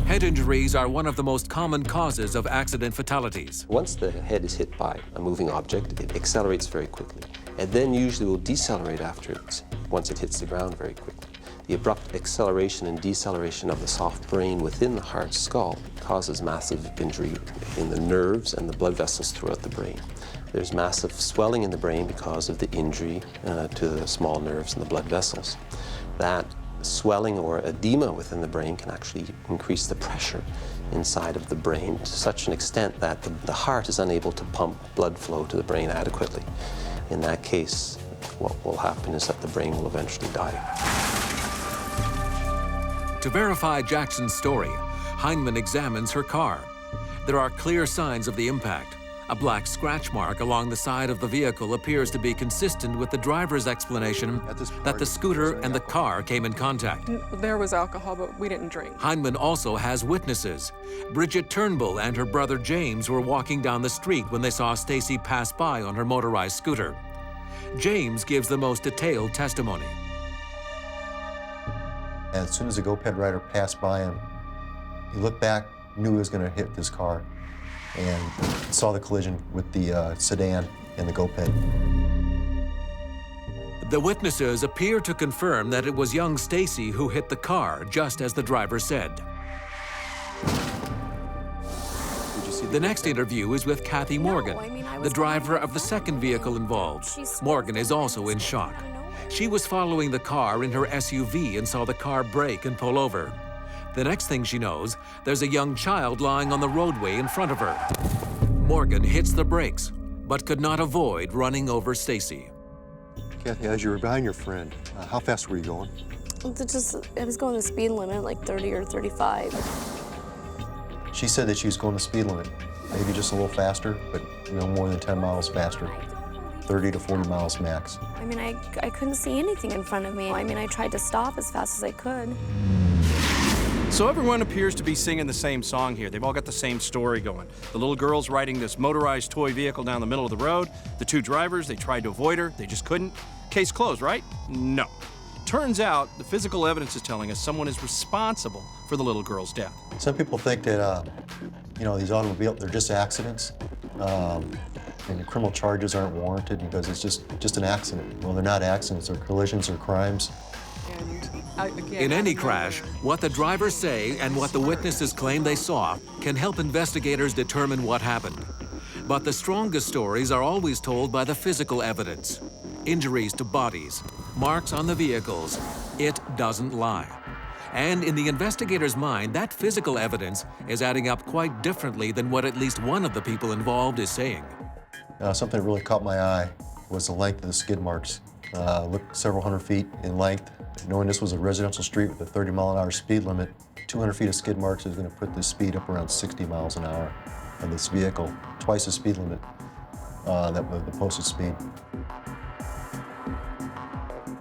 head injuries are one of the most common causes of accident fatalities. Once the head is hit by a moving object, it accelerates very quickly, and then usually will decelerate once it hits the ground very quickly. The abrupt acceleration and deceleration of the soft brain within the hard skull causes massive injury in the nerves and the blood vessels throughout the brain. There's massive swelling in the brain because of the injury to the small nerves and the blood vessels. That swelling or edema within the brain can actually increase the pressure inside of the brain to such an extent that the heart is unable to pump blood flow to the brain adequately. In that case, what will happen is that the brain will eventually die. To verify Jackson's story, Heineman examines her car. There are clear signs of the impact. A black scratch mark along the side of the vehicle appears to be consistent with the driver's explanation that the scooter and the car came in contact. There was alcohol, but we didn't drink. Hindman also has witnesses. Bridget Turnbull and her brother James were walking down the street when they saw Stacy pass by on her motorized scooter. James gives the most detailed testimony. As soon as the GoPed rider passed by him, he looked back, knew he was going to hit this car, and saw the collision with the sedan and the GoPed. The witnesses appear to confirm that it was young Stacy who hit the car, just as the driver said. The next interview is with Kathy Morgan, the driver of the second vehicle involved. Morgan is also in shock. She was following the car in her SUV and saw the car brake and pull over. The next thing she knows, there's a young child lying on the roadway in front of her. Morgan hits the brakes, but could not avoid running over Stacy. Kathy, as you were behind your friend, how fast were you going? I was going the speed limit, like 30 or 35. She said that she was going the speed limit, maybe just a little faster, but no more than 10 miles faster. 30 to 40 miles max. I mean, I couldn't see anything in front of me. I mean, I tried to stop as fast as I could. So everyone appears to be singing the same song here. They've all got the same story going. The little girl's riding this motorized toy vehicle down the middle of the road. The two drivers, they tried to avoid her. They just couldn't. Case closed, right? No. Turns out the physical evidence is telling us someone is responsible for the little girl's death. Some people think that, these automobiles, they're just accidents. And the criminal charges aren't warranted because it's just an accident. Well, they're not accidents, they're collisions or crimes. In any crash, what the drivers say and what the witnesses claim they saw can help investigators determine what happened. But the strongest stories are always told by the physical evidence. Injuries to bodies, marks on the vehicles. It doesn't lie. And in the investigator's mind, that physical evidence is adding up quite differently than what at least one of the people involved is saying. Something that really caught my eye was the length of the skid marks. Looked several hundred feet in length. Knowing this was a residential street with a 30-mile-an-hour speed limit, 200 feet of skid marks is going to put the speed up around 60 miles an hour on this vehicle, twice the speed limit that was the posted speed.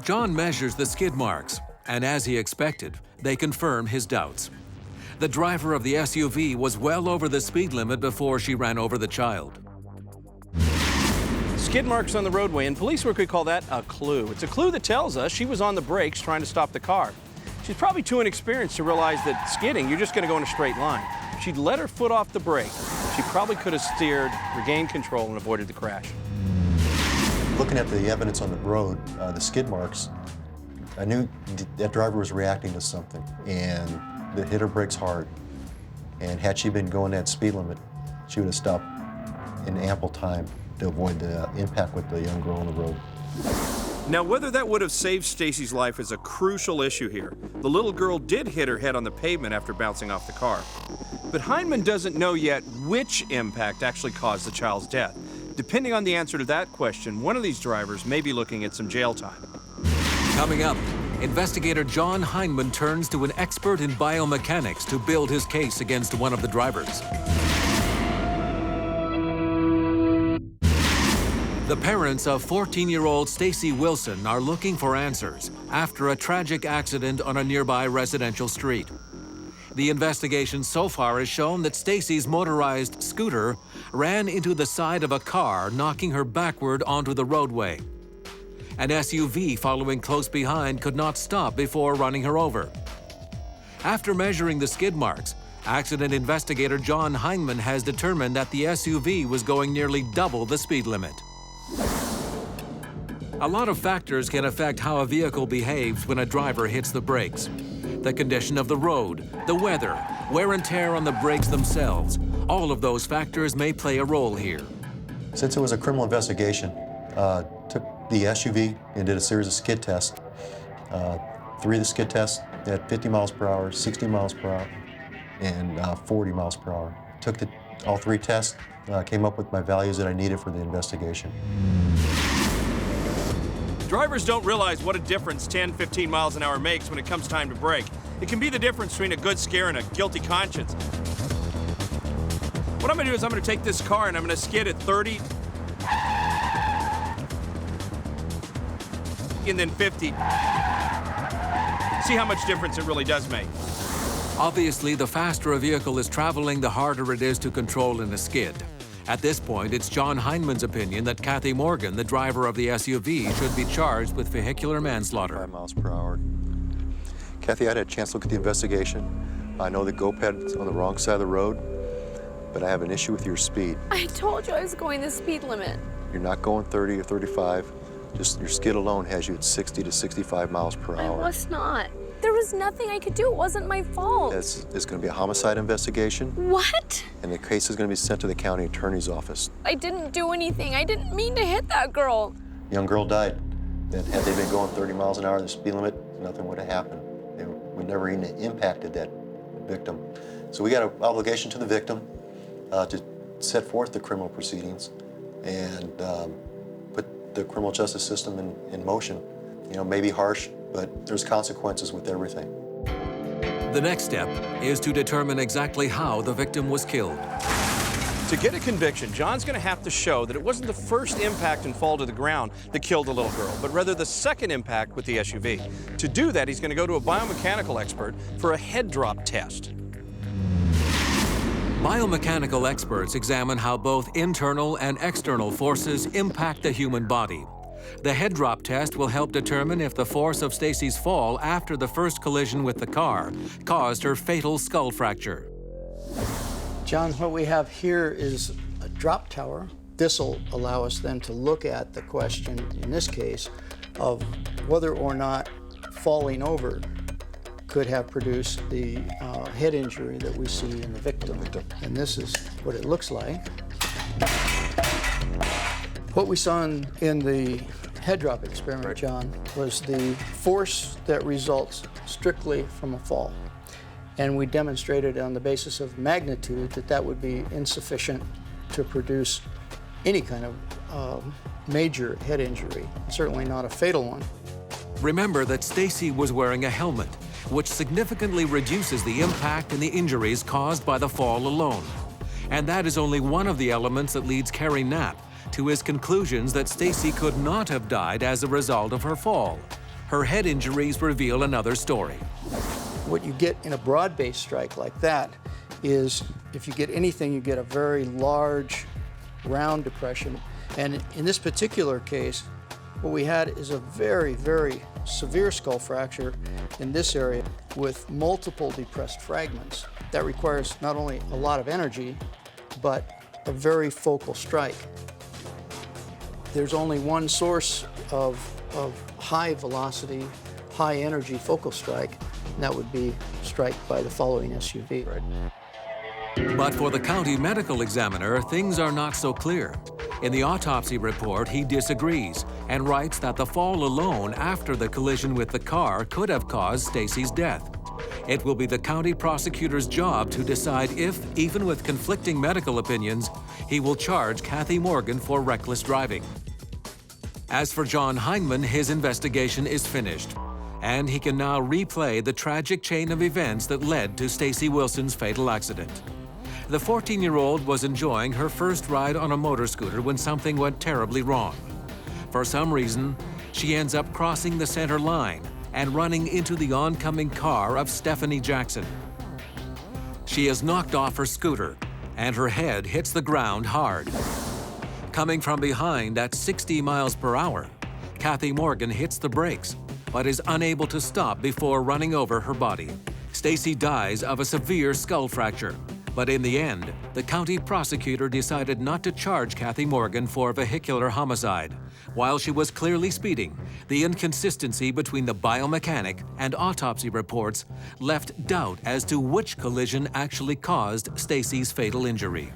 John measures the skid marks, and as he expected, they confirm his doubts. The driver of the SUV was well over the speed limit before she ran over the child. Skid marks on the roadway, and police work would call that a clue. It's a clue that tells us she was on the brakes trying to stop the car. She's probably too inexperienced to realize that skidding, you're just going to go in a straight line. She'd let her foot off the brake. She probably could have steered, regained control, and avoided the crash. Looking at the evidence on the road, the skid marks, I knew that driver was reacting to something, and that hit her brakes hard. And had she been going that speed limit, she would have stopped in ample time to avoid the impact with the young girl on the road. Now, whether that would have saved Stacy's life is a crucial issue here. The little girl did hit her head on the pavement after bouncing off the car. But Hindman doesn't know yet which impact actually caused the child's death. Depending on the answer to that question, one of these drivers may be looking at some jail time. Coming up, investigator John Hindman turns to an expert in biomechanics to build his case against one of the drivers. The parents of 14-year-old Stacy Wilson are looking for answers after a tragic accident on a nearby residential street. The investigation so far has shown that Stacy's motorized scooter ran into the side of a car, knocking her backward onto the roadway. An SUV following close behind could not stop before running her over. After measuring the skid marks, accident investigator John Hindman has determined that the SUV was going nearly double the speed limit. A lot of factors can affect how a vehicle behaves when a driver hits the brakes. The condition of the road, the weather, wear and tear on the brakes themselves. All of those factors may play a role here. Since it was a criminal investigation, took the SUV and did a series of skid tests. 3 of the skid tests at 50 miles per hour, 60 miles per hour, and 40 miles per hour. Took all 3 tests, came up with my values that I needed for the investigation. Drivers don't realize what a difference 10, 15 miles an hour makes when it comes time to brake. It can be the difference between a good scare and a guilty conscience. What I'm gonna do is I'm gonna take this car and I'm gonna skid at 30 and then 50. See how much difference it really does make. Obviously, the faster a vehicle is traveling, the harder it is to control in a skid. At this point, it's John Heineman's opinion that Kathy Morgan, the driver of the SUV, should be charged with vehicular manslaughter. 5 miles per hour. Kathy, I had a chance to look at the investigation. I know the GoPad's on the wrong side of the road, but I have an issue with your speed. I told you I was going the speed limit. You're not going 30 or 35. Just your skid alone has you at 60 to 65 miles per hour. I was not. There was nothing I could do. It wasn't my fault. It's going to be a homicide investigation. What? And the case is going to be sent to the county attorney's office. I didn't do anything. I didn't mean to hit that girl. Young girl died. And had they been going 30 miles an hour the speed limit, nothing would have happened. They would never even impacted that victim. So we got an obligation to the victim to set forth the criminal proceedings and put the criminal justice system in motion. You know, maybe harsh, but there's consequences with everything. The next step is to determine exactly how the victim was killed. To get a conviction, John's going to have to show that it wasn't the first impact and fall to the ground that killed the little girl, but rather the second impact with the SUV. To do that, he's going to go to a biomechanical expert for a head drop test. Biomechanical experts examine how both internal and external forces impact the human body. The head drop test will help determine if the force of Stacy's fall after the first collision with the car caused her fatal skull fracture. John, what we have here is a drop tower. This will allow us then to look at the question, in this case, of whether or not falling over could have produced the head injury that we see in the victim. And this is what it looks like. What we saw in the head drop experiment, John, was the force that results strictly from a fall. And we demonstrated on the basis of magnitude that that would be insufficient to produce any kind of major head injury, certainly not a fatal one. Remember that Stacy was wearing a helmet, which significantly reduces the impact and the injuries caused by the fall alone. And that is only one of the elements that leads Kerry Knapp to his conclusions that Stacy could not have died as a result of her fall. Her head injuries reveal another story. What you get in a broad-based strike like that is, if you get anything, you get a very large, round depression. And in this particular case, what we had is a very, very severe skull fracture in this area with multiple depressed fragments. That requires not only a lot of energy, but a very focal strike. There's only one source of high velocity, high energy focal strike, and that would be strike by the following SUV. But for the county medical examiner, things are not so clear. In the autopsy report, he disagrees and writes that the fall alone after the collision with the car could have caused Stacy's death. It will be the county prosecutor's job to decide if, even with conflicting medical opinions, he will charge Kathy Morgan for reckless driving. As for John Heineman, his investigation is finished, and he can now replay the tragic chain of events that led to Stacy Wilson's fatal accident. The 14-year-old was enjoying her first ride on a motor scooter when something went terribly wrong. For some reason, she ends up crossing the center line and running into the oncoming car of Stephanie Jackson. She is knocked off her scooter, and her head hits the ground hard. Coming from behind at 60 miles per hour, Kathy Morgan hits the brakes, but is unable to stop before running over her body. Stacy dies of a severe skull fracture, but in the end, the county prosecutor decided not to charge Kathy Morgan for vehicular homicide. While she was clearly speeding, the inconsistency between the biomechanic and autopsy reports left doubt as to which collision actually caused Stacy's fatal injury.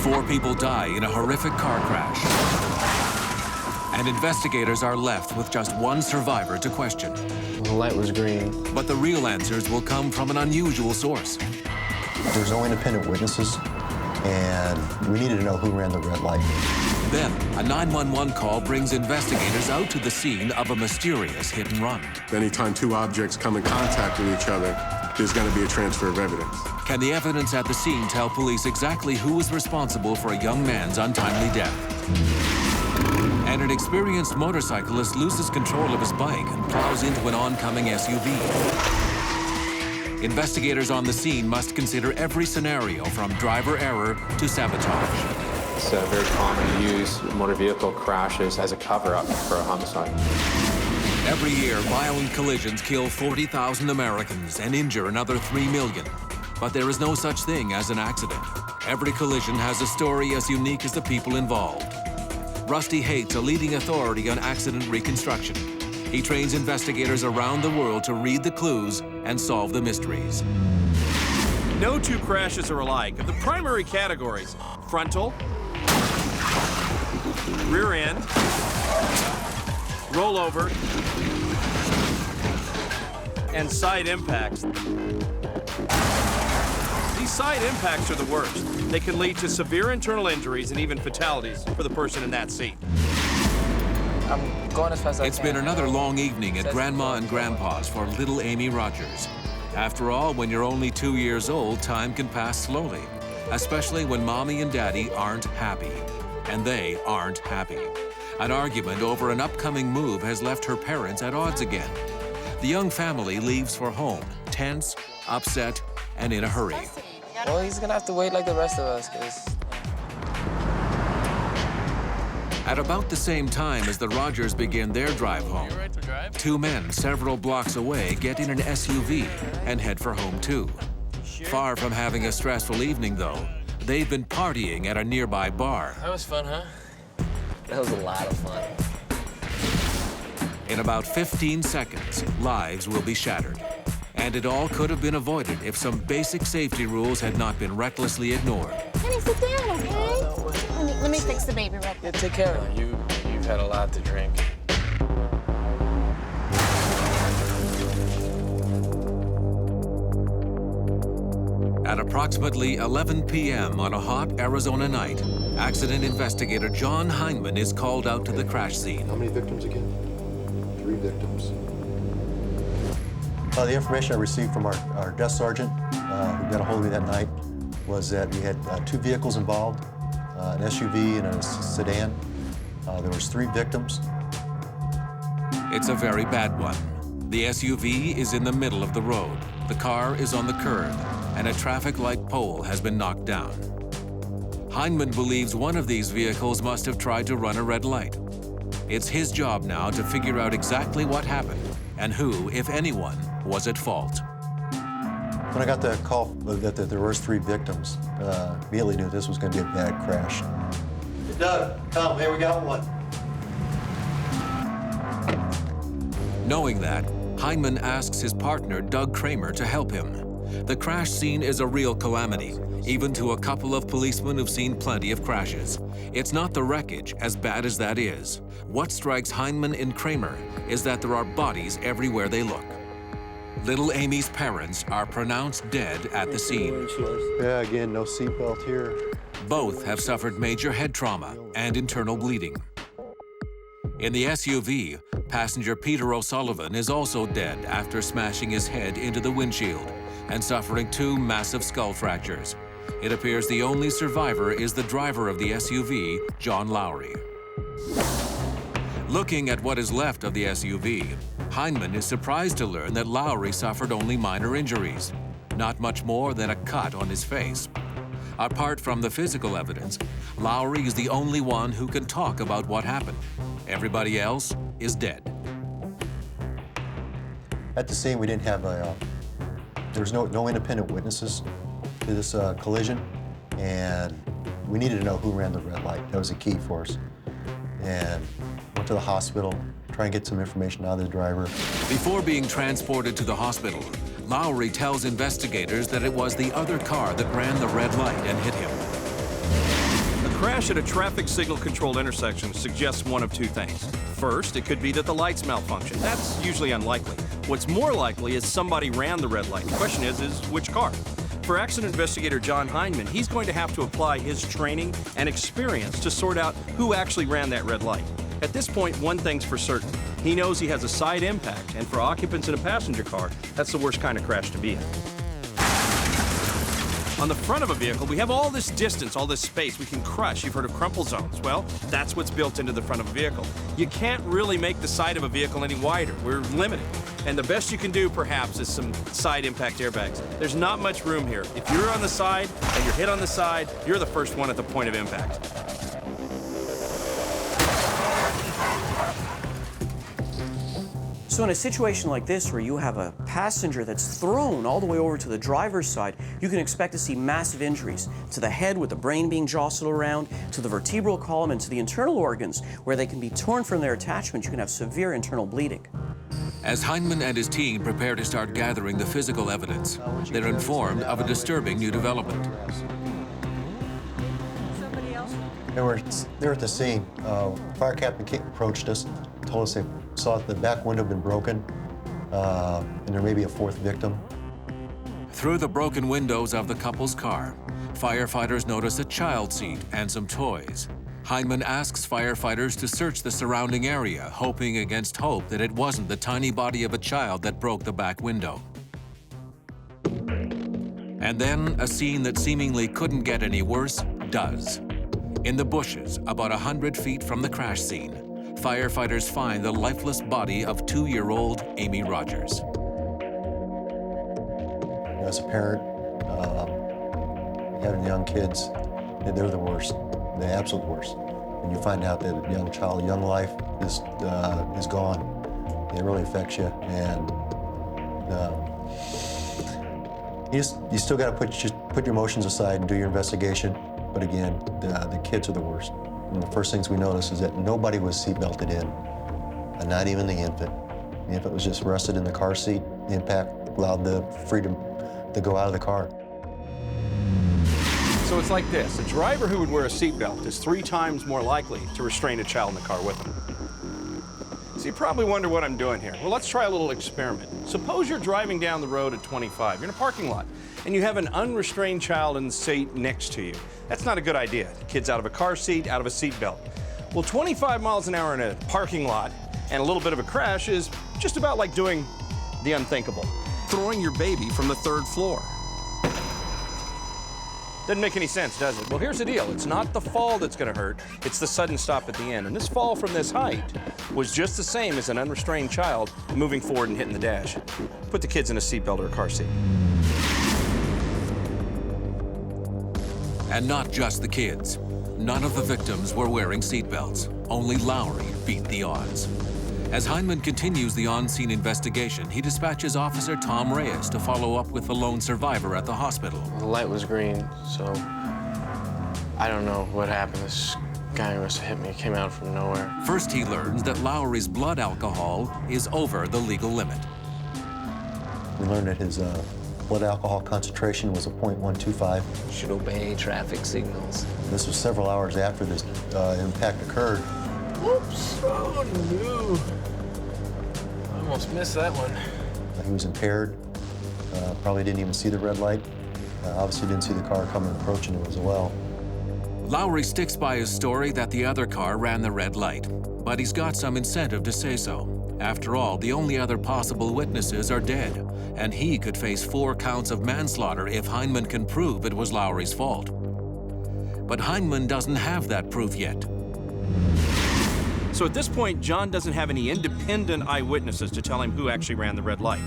Four people die in a horrific car crash. And investigators are left with just one survivor to question. The light was green. But the real answers will come from an unusual source. There's no independent witnesses, and we needed to know who ran the red light. Then, a 911 call brings investigators out to the scene of a mysterious hit and run. Anytime two objects come in contact with each other, there's going to be a transfer of evidence. Can the evidence at the scene tell police exactly who was responsible for a young man's untimely death? And an experienced motorcyclist loses control of his bike and plows into an oncoming SUV. Investigators on the scene must consider every scenario from driver error to sabotage. It's very common to use motor vehicle crashes as a cover-up for a homicide. Every year, violent collisions kill 40,000 Americans and injure another 3 million. But there is no such thing as an accident. Every collision has a story as unique as the people involved. Rusty Haight, a leading authority on accident reconstruction. He trains investigators around the world to read the clues and solve the mysteries. No two crashes are alike. Of the primary categories, frontal, rear end, rollover, and side impacts. These side impacts are the worst. They can lead to severe internal injuries and even fatalities for the person in that seat. I'm going as fast as I can. It's been another long evening at Grandma and Grandpa's for little Amy Rogers. After all, when you're only 2 years old, time can pass slowly, especially when Mommy and Daddy aren't happy. And they aren't happy. An argument over an upcoming move has left her parents at odds again. The young family leaves for home, tense, upset, and in a hurry. Well, he's gonna have to wait like the rest of us, because... At about the same time as the Rogers begin their drive home, two men several blocks away get in an SUV and head for home too. Far from having a stressful evening, though, they've been partying at a nearby bar. That was fun, huh? That was a lot of fun. In about 15 seconds, lives will be shattered. And it all could have been avoided if some basic safety rules had not been recklessly ignored. Honey, sit down, okay? Let me fix the baby real quick. Yeah, take care of him. You've had a lot to drink. At approximately 11 p.m. on a hot Arizona night, accident investigator John Heineman is called out to the crash scene. How many victims again? 3 victims. The information I received from our desk sergeant, who got a hold of me that night, was that we had 2 vehicles involved, an SUV and a sedan. There was 3 victims. It's a very bad one. The SUV is in the middle of the road. The car is on the curb, and a traffic light pole has been knocked down. Heineman believes one of these vehicles must have tried to run a red light. It's his job now to figure out exactly what happened and who, if anyone, was at fault. When I got the call that there was 3 victims, immediately knew this was going to be a bad crash. Hey, Doug, Tom, hey, we got one. Knowing that, Heineman asks his partner, Doug Kramer, to help him. The crash scene is a real calamity, even to a couple of policemen who've seen plenty of crashes. It's not the wreckage, as bad as that is. What strikes Heineman and Kramer is that there are bodies everywhere they look. Little Amy's parents are pronounced dead at the scene. Yeah, again, no seatbelt here. Both have suffered major head trauma and internal bleeding. In the SUV, passenger Peter O'Sullivan is also dead after smashing his head into the windshield and suffering 2 massive skull fractures. It appears the only survivor is the driver of the SUV, John Lowry. Looking at what is left of the SUV, Heineman is surprised to learn that Lowry suffered only minor injuries, not much more than a cut on his face. Apart from the physical evidence, Lowry is the only one who can talk about what happened. Everybody else is dead. At the scene, we didn't have there was no independent witnesses to this collision, and we needed to know who ran the red light. That was a key for us. And went to the hospital, try and get some information out of the driver. Before being transported to the hospital, Lowry tells investigators that it was the other car that ran the red light and hit him. The crash at a traffic signal-controlled intersection suggests one of two things. First, it could be that the lights malfunction. That's usually unlikely. What's more likely is somebody ran the red light. The question is which car? For accident investigator John Heineman, he's going to have to apply his training and experience to sort out who actually ran that red light. At this point, one thing's for certain. He knows he has a side impact, and for occupants in a passenger car, that's the worst kind of crash to be in. On the front of a vehicle, we have all this distance, all this space we can crush. You've heard of crumple zones. Well, that's what's built into the front of a vehicle. You can't really make the side of a vehicle any wider. We're limited. And the best you can do, perhaps, is some side impact airbags. There's not much room here. If you're on the side and you're hit on the side, you're the first one at the point of impact. So in a situation like this where you have a passenger that's thrown all the way over to the driver's side, you can expect to see massive injuries to the head with the brain being jostled around, to the vertebral column, and to the internal organs where they can be torn from their attachments. You can have severe internal bleeding. As Heineman and his team prepare to start gathering the physical evidence, they're informed of a disturbing new development. They were at the scene. Fire captain approached us, told us they saw that the back window had been broken, and there may be a fourth victim. Through the broken windows of the couple's car, firefighters notice a child seat and some toys. Heineman asks firefighters to search the surrounding area, hoping against hope that it wasn't the tiny body of a child that broke the back window. And then a scene that seemingly couldn't get any worse does. In the bushes, about 100 feet from the crash scene, firefighters find the lifeless body of 2-year-old Amy Rogers. As a parent, having young kids, they're the worst, the absolute worst. When you find out that a young child, young life is gone, it really affects you. And you still got to put your emotions aside and do your investigation. But again, the kids are the worst. And the first things we noticed is that nobody was seatbelted in, and not even the infant. The infant was just rested in the car seat. The impact allowed the freedom to go out of the car. So it's like this. A driver who would wear a seatbelt is 3 times more likely to restrain a child in the car with him. So you probably wonder what I'm doing here. Well, let's try a little experiment. Suppose you're driving down the road at 25. You're in a parking lot, and you have an unrestrained child in the seat next to you. That's not a good idea. The kid's out of a car seat, out of a seatbelt. Well, 25 miles an hour in a parking lot and a little bit of a crash is just about like doing the unthinkable. Throwing your baby from the 3rd floor. Doesn't make any sense, does it? Well, here's the deal. It's not the fall that's going to hurt. It's the sudden stop at the end. And this fall from this height was just the same as an unrestrained child moving forward and hitting the dash. Put the kids in a seatbelt or a car seat. And not just the kids. None of the victims were wearing seatbelts. Only Lowry beat the odds. As Heineman continues the on-scene investigation, he dispatches Officer Tom Reyes to follow up with the lone survivor at the hospital. The light was green, so I don't know what happened. This guy must have hit me. It came out from nowhere. First, he learns that Lowry's blood alcohol is over the legal limit. We learned that his blood alcohol concentration was a .125. Should obey traffic signals. This was several hours after this impact occurred. Oops, oh no. I almost missed that one. He was impaired, probably didn't even see the red light. Obviously didn't see the car coming approaching him as well. Lowry sticks by his story that the other car ran the red light, but he's got some incentive to say so. After all, the only other possible witnesses are dead, and he could face 4 counts of manslaughter if Heineman can prove it was Lowry's fault. But Heineman doesn't have that proof yet. So at this point, John doesn't have any independent eyewitnesses to tell him who actually ran the red light.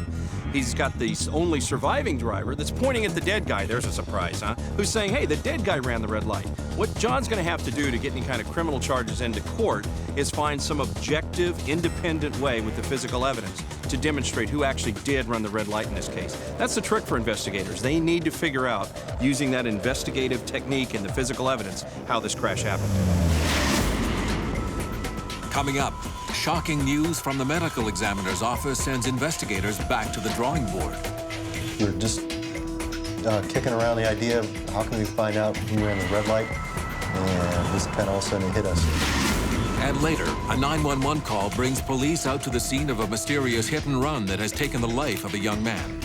He's got the only surviving driver that's pointing at the dead guy. There's a surprise, huh? Who's saying, hey, the dead guy ran the red light. What John's going to have to do to get any kind of criminal charges into court is find some objective, independent way with the physical evidence to demonstrate who actually did run the red light in this case. That's the trick for investigators. They need to figure out, using that investigative technique and the physical evidence, how this crash happened. Coming up, shocking news from the medical examiner's office sends investigators back to the drawing board. We're just kicking around the idea of how can we find out who ran the red light. and just kind of all of a sudden it hit us. And later, a 911 call brings police out to the scene of a mysterious hit and run that has taken the life of a young man.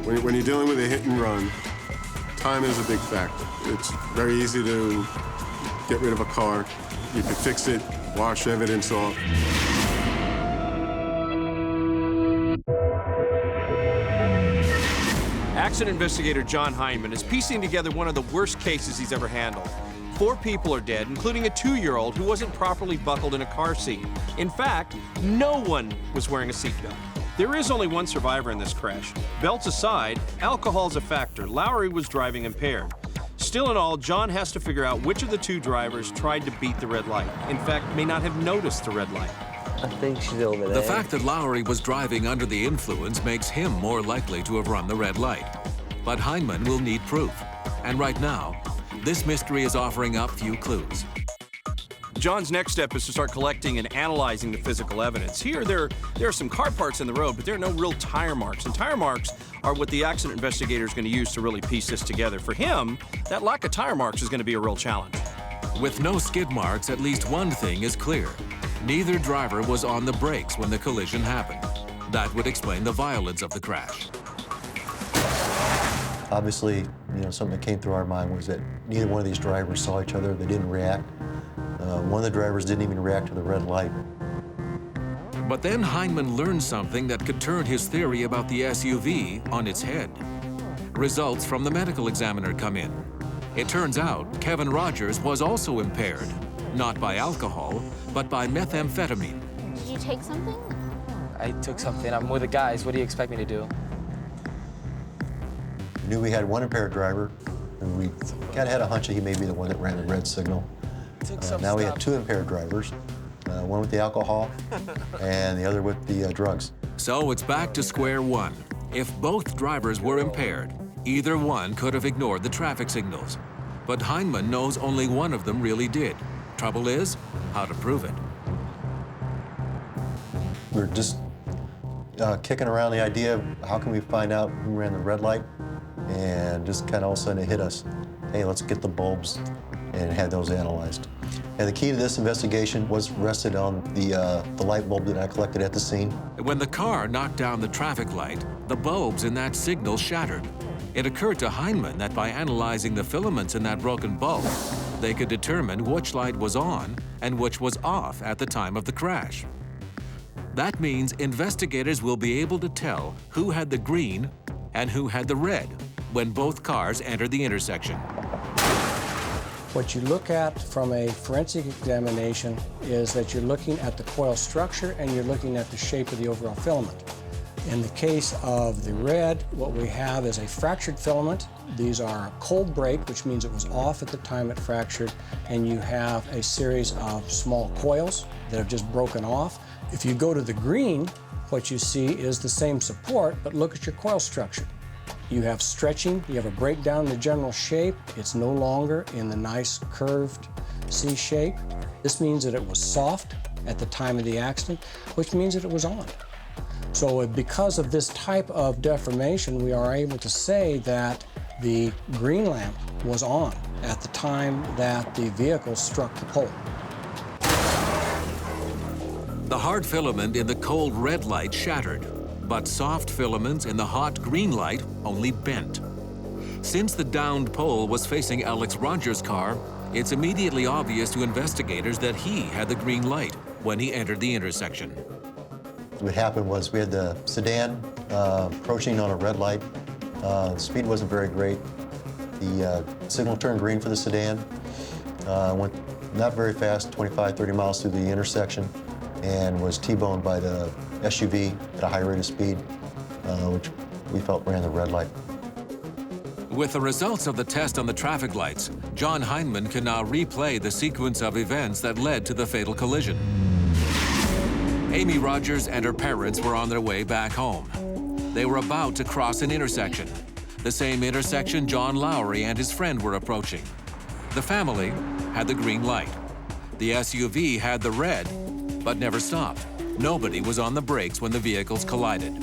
When you're dealing with a hit and run, time is a big factor. It's very easy to get rid of a car. You can fix it, wash evidence off. Accident investigator John Heineman is piecing together one of the worst cases he's ever handled. 4 people are dead, including a 2-year-old who wasn't properly buckled in a car seat. In fact, no one was wearing a seatbelt. There is only one survivor in this crash. Belts aside, alcohol's a factor. Lowry was driving impaired. Still in all, John has to figure out which of the 2 drivers tried to beat the red light. In fact, may not have noticed the red light. I think she's over there. The fact that Lowry was driving under the influence makes him more likely to have run the red light. But Heineman will need proof. And right now, this mystery is offering up few clues. John's next step is to start collecting and analyzing the physical evidence. Here, there are some car parts in the road, but there are no real tire marks. And tire marks are what the accident investigator is going to use to really piece this together. For him, that lack of tire marks is going to be a real challenge. With no skid marks, at least one thing is clear. Neither driver was on the brakes when the collision happened. That would explain the violence of the crash. Obviously, something that came through our mind was that neither one of these drivers saw each other. They didn't react. One of the drivers didn't even react to the red light. But then Heineman learned something that could turn his theory about the SUV on its head. Results from the medical examiner come in. It turns out Kevin Rogers was also impaired, not by alcohol, but by methamphetamine. Did you take something? I took something. I'm with the guys. What do you expect me to do? We knew we had one impaired driver, and we kind of had a hunch that he may be the one that ran the red signal. Now we had 2 impaired drivers, one with the alcohol and the other with the drugs. So it's back to square one. If both drivers were impaired, either one could have ignored the traffic signals. But Heineman knows only one of them really did. Trouble is, how to prove it. We're just kicking around the idea of how can we find out who ran the red light, and just kind of all of a sudden it hit us. Hey, let's get the bulbs and have those analyzed. And the key to this investigation was rested on the light bulb that I collected at the scene. When the car knocked down the traffic light, the bulbs in that signal shattered. It occurred to Heineman that by analyzing the filaments in that broken bulb, they could determine which light was on and which was off at the time of the crash. That means investigators will be able to tell who had the green and who had the red when both cars entered the intersection. What you look at from a forensic examination is that you're looking at the coil structure and you're looking at the shape of the overall filament. In the case of the red, what we have is a fractured filament. These are a cold break, which means it was off at the time it fractured, and you have a series of small coils that have just broken off. If you go to the green, what you see is the same support, but look at your coil structure. You have stretching, you have a breakdown in the general shape. It's no longer in the nice curved C shape. This means that it was soft at the time of the accident, which means that it was on. So because of this type of deformation, we are able to say that the green lamp was on at the time that the vehicle struck the pole. The hard filament in the cold red light shattered, but soft filaments in the hot green light only bent. Since the downed pole was facing Alex Rogers' car, it's immediately obvious to investigators that he had the green light when he entered the intersection. What happened was we had the sedan approaching on a red light. The speed wasn't very great. The signal turned green for the sedan. Went not very fast, 25, 30 miles through the intersection, and was T-boned by the SUV at a high rate of speed, which we felt ran the red light. With the results of the test on the traffic lights, John Heineman can now replay the sequence of events that led to the fatal collision. Amy Rogers and her parents were on their way back home. They were about to cross an intersection, the same intersection John Lowry and his friend were approaching. The family had the green light. The SUV had the red, but never stopped. Nobody was on the brakes when the vehicles collided.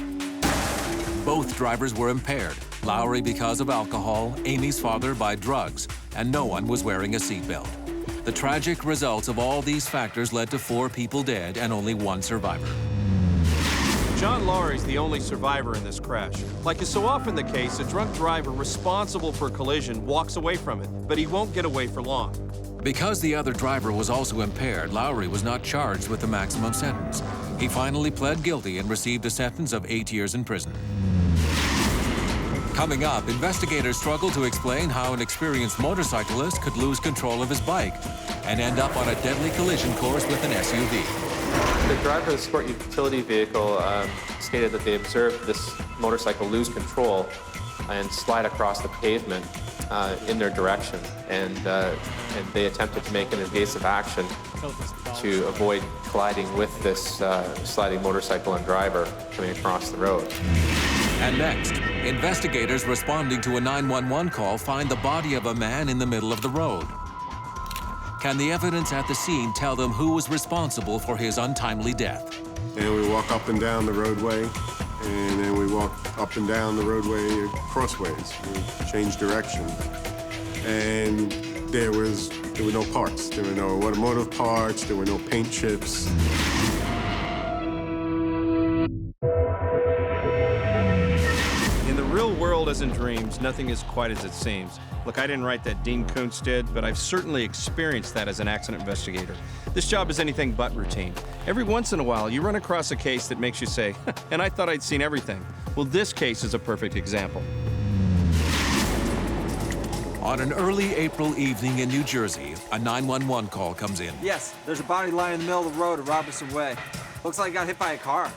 Both drivers were impaired, Lowry because of alcohol, Amy's father by drugs, and no one was wearing a seatbelt. The tragic results of all these factors led to 4 people dead and only 1 survivor. John Laurie's the only survivor in this crash. Like is so often the case, a drunk driver responsible for a collision walks away from it, but he won't get away for long. Because the other driver was also impaired, Lowry was not charged with the maximum sentence. He finally pled guilty and received a sentence of 8 years in prison. Coming up, investigators struggle to explain how an experienced motorcyclist could lose control of his bike and end up on a deadly collision course with an SUV. The driver of the sport utility vehicle stated that they observed this motorcycle lose control and slide across the pavement in their direction, and they attempted to make an evasive action to avoid colliding with this sliding motorcycle and driver coming across the road. And next, investigators responding to a 911 call find the body of a man in the middle of the road. Can the evidence at the scene tell them who was responsible for his untimely death? And we walk up and down the roadway, and then we walk up and down the roadway crossways. We change direction. And there were no parts. There were no automotive parts, there were no paint chips. In the real world, as in dreams, nothing is quite as it seems. Look, I didn't write that, Dean Koontz did, but I've certainly experienced that as an accident investigator. This job is anything but routine. Every once in a while, you run across a case that makes you say, and I thought I'd seen everything. Well, this case is a perfect example. On an early April evening in New Jersey, a 911 call comes in. Yes, there's a body lying in the middle of the road at Robinson Way. Looks like he got hit by a car.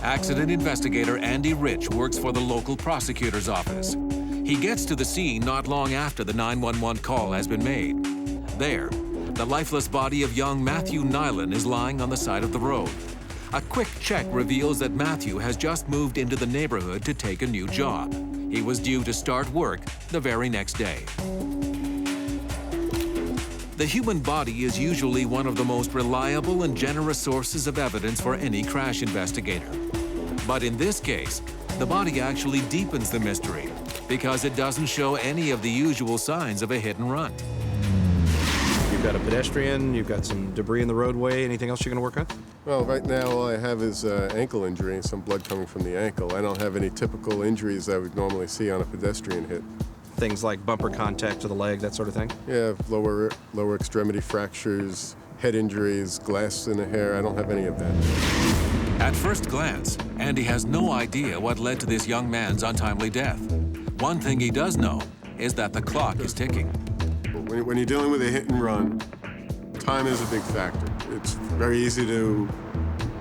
Accident investigator Andy Rich works for the local prosecutor's office. He gets to the scene not long after the 911 call has been made. There, the lifeless body of young Matthew Nyland is lying on the side of the road. A quick check reveals that Matthew has just moved into the neighborhood to take a new job. He was due to start work the very next day. The human body is usually one of the most reliable and generous sources of evidence for any crash investigator. But in this case, the body actually deepens the mystery because it doesn't show any of the usual signs of a hit and run. You've got a pedestrian, you've got some debris in the roadway. Anything else you're going to work on? Well, right now all I have is ankle injury, some blood coming from the ankle. I don't have any typical injuries I would normally see on a pedestrian hit. Things like bumper contact to the leg, that sort of thing? Yeah, lower extremity fractures, head injuries, glass in the hair. I don't have any of that. At first glance, Andy has no idea what led to this young man's untimely death. One thing he does know is that the clock is ticking. When you're dealing with a hit and run, time is a big factor. It's very easy to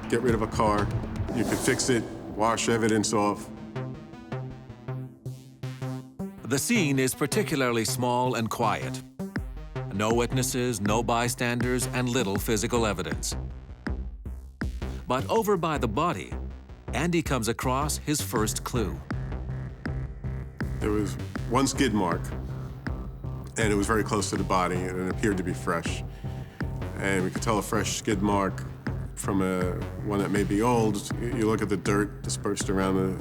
get rid of a car. You can fix it, wash evidence off. The scene is particularly small and quiet. No witnesses, no bystanders, and little physical evidence. But over by the body, Andy comes across his first clue. There was one skid mark, and it was very close to the body, and it appeared to be fresh. And we could tell a fresh skid mark from one that may be old. You look at the dirt dispersed around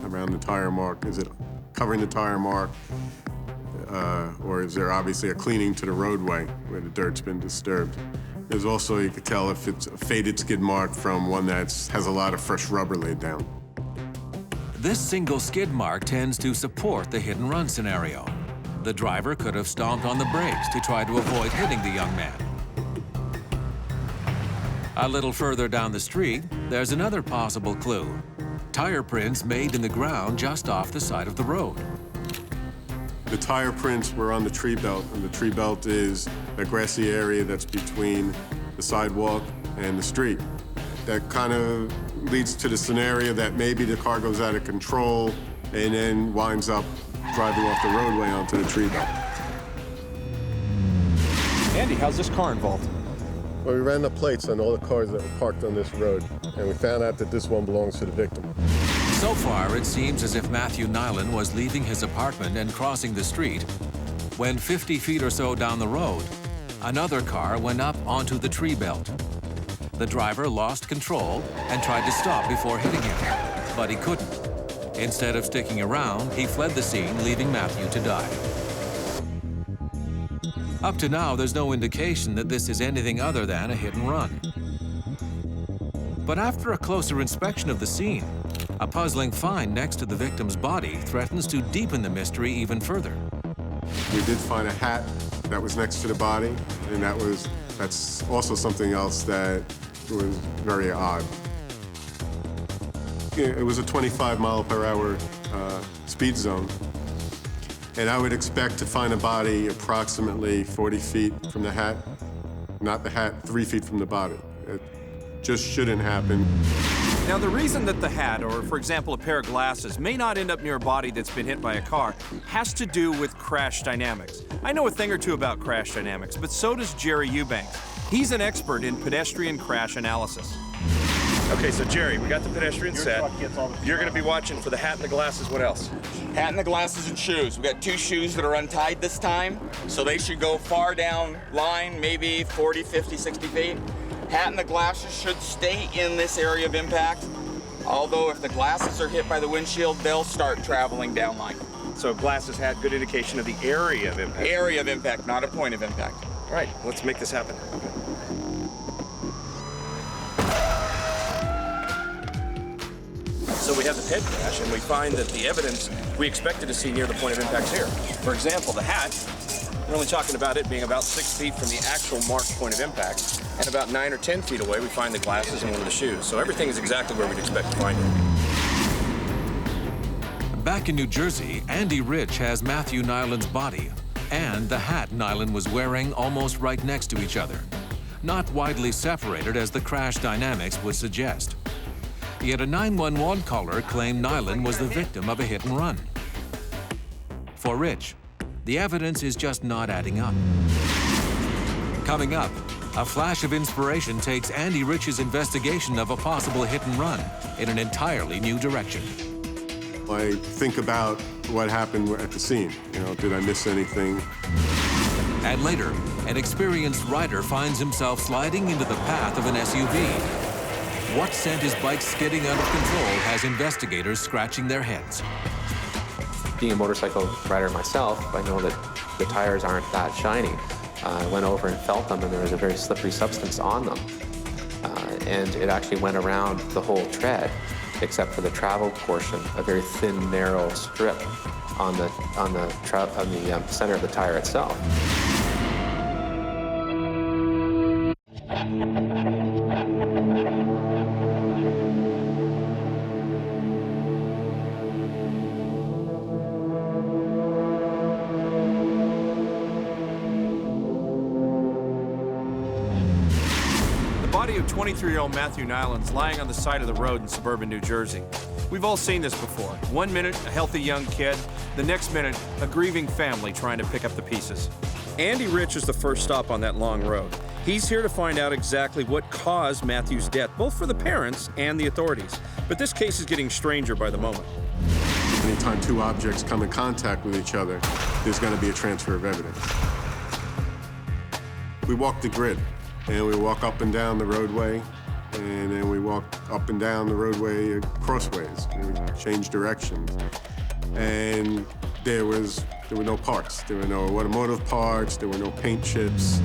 the tire mark. Is it covering the tire mark, or is there obviously a cleaning to the roadway where the dirt's been disturbed? There's also, you could tell if it's a faded skid mark from one that has a lot of fresh rubber laid down. This single skid mark tends to support the hit and run scenario. The driver could have stomped on the brakes to try to avoid hitting the young man. A little further down the street, there's another possible clue. Tire prints made in the ground just off the side of the road. The tire prints were on the tree belt, and the tree belt is a grassy area that's between the sidewalk and the street. That kind of leads to the scenario that maybe the car goes out of control and then winds up driving off the roadway onto the tree belt. Andy, how's this car involved? Well, we ran the plates on all the cars that were parked on this road, and we found out that this one belongs to the victim. So far, it seems as if Matthew Nyland was leaving his apartment and crossing the street when 50 feet or so down the road, another car went up onto the tree belt. The driver lost control and tried to stop before hitting him, but he couldn't. Instead of sticking around, he fled the scene, leaving Matthew to die. Up to now, there's no indication that this is anything other than a hit and run. But after a closer inspection of the scene, a puzzling find next to the victim's body threatens to deepen the mystery even further. We did find a hat that was next to the body, and that's also something else that was very odd. It was a 25-mile-per-hour speed zone, and I would expect to find a body approximately 40 feet from the hat, not the hat 3 feet from the body. It just shouldn't happen. Now, the reason that the hat, or for example, a pair of glasses, may not end up near a body that's been hit by a car has to do with crash dynamics. I know a thing or two about crash dynamics, but so does Jerry Eubanks. He's an expert in pedestrian crash analysis. Okay, so Jerry, we got the pedestrian set. You're gonna be watching for the hat and the glasses. What else? Hat and the glasses and shoes. We got 2 shoes that are untied this time, so they should go far down line, maybe 40, 50, 60 feet. Hat and the glasses should stay in this area of impact, although if the glasses are hit by the windshield, they'll start traveling down line. So glasses, hat, good indication of the area of impact. Area of impact, not a point of impact. All right, let's make this happen. So we have the head crash, and we find that the evidence we expected to see near the point of impact is here. For example, the hat, we're only talking about it being about 6 feet from the actual marked point of impact, and about 9 or 10 feet away, we find the glasses and one of the shoes. So everything is exactly where we'd expect to find it. Back in New Jersey, Andy Rich has Matthew Nyland's body and the hat Nyland was wearing almost right next to each other, not widely separated as the crash dynamics would suggest. Yet a 911 caller claimed Nyland was the victim of a hit and run. For Rich, the evidence is just not adding up. Coming up, a flash of inspiration takes Andy Rich's investigation of a possible hit and run in an entirely new direction. I think about what happened at the scene. You know, did I miss anything? And later, an experienced rider finds himself sliding into the path of an SUV. What sent his bike skidding out of control has investigators scratching their heads. Being a motorcycle rider myself, I know that the tires aren't that shiny. I went over and felt them, and there was a very slippery substance on them. And it actually went around the whole tread, except for the travel portion, a very thin, narrow strip on the center of the tire itself. The body of 23-year-old Matthew Nyland's lying on the side of the road in suburban New Jersey. We've all seen this before. 1 minute, a healthy young kid. The next minute, a grieving family trying to pick up the pieces. Andy Rich is the first stop on that long road. He's here to find out exactly what caused Matthew's death, both for the parents and the authorities. But this case is getting stranger by the moment. Anytime 2 objects come in contact with each other, there's going to be a transfer of evidence. We walk the grid, and we walk up and down the roadway, and then we walk up and down the roadway crossways. And we change directions. And there were no parts. There were no automotive parts. There were no paint chips.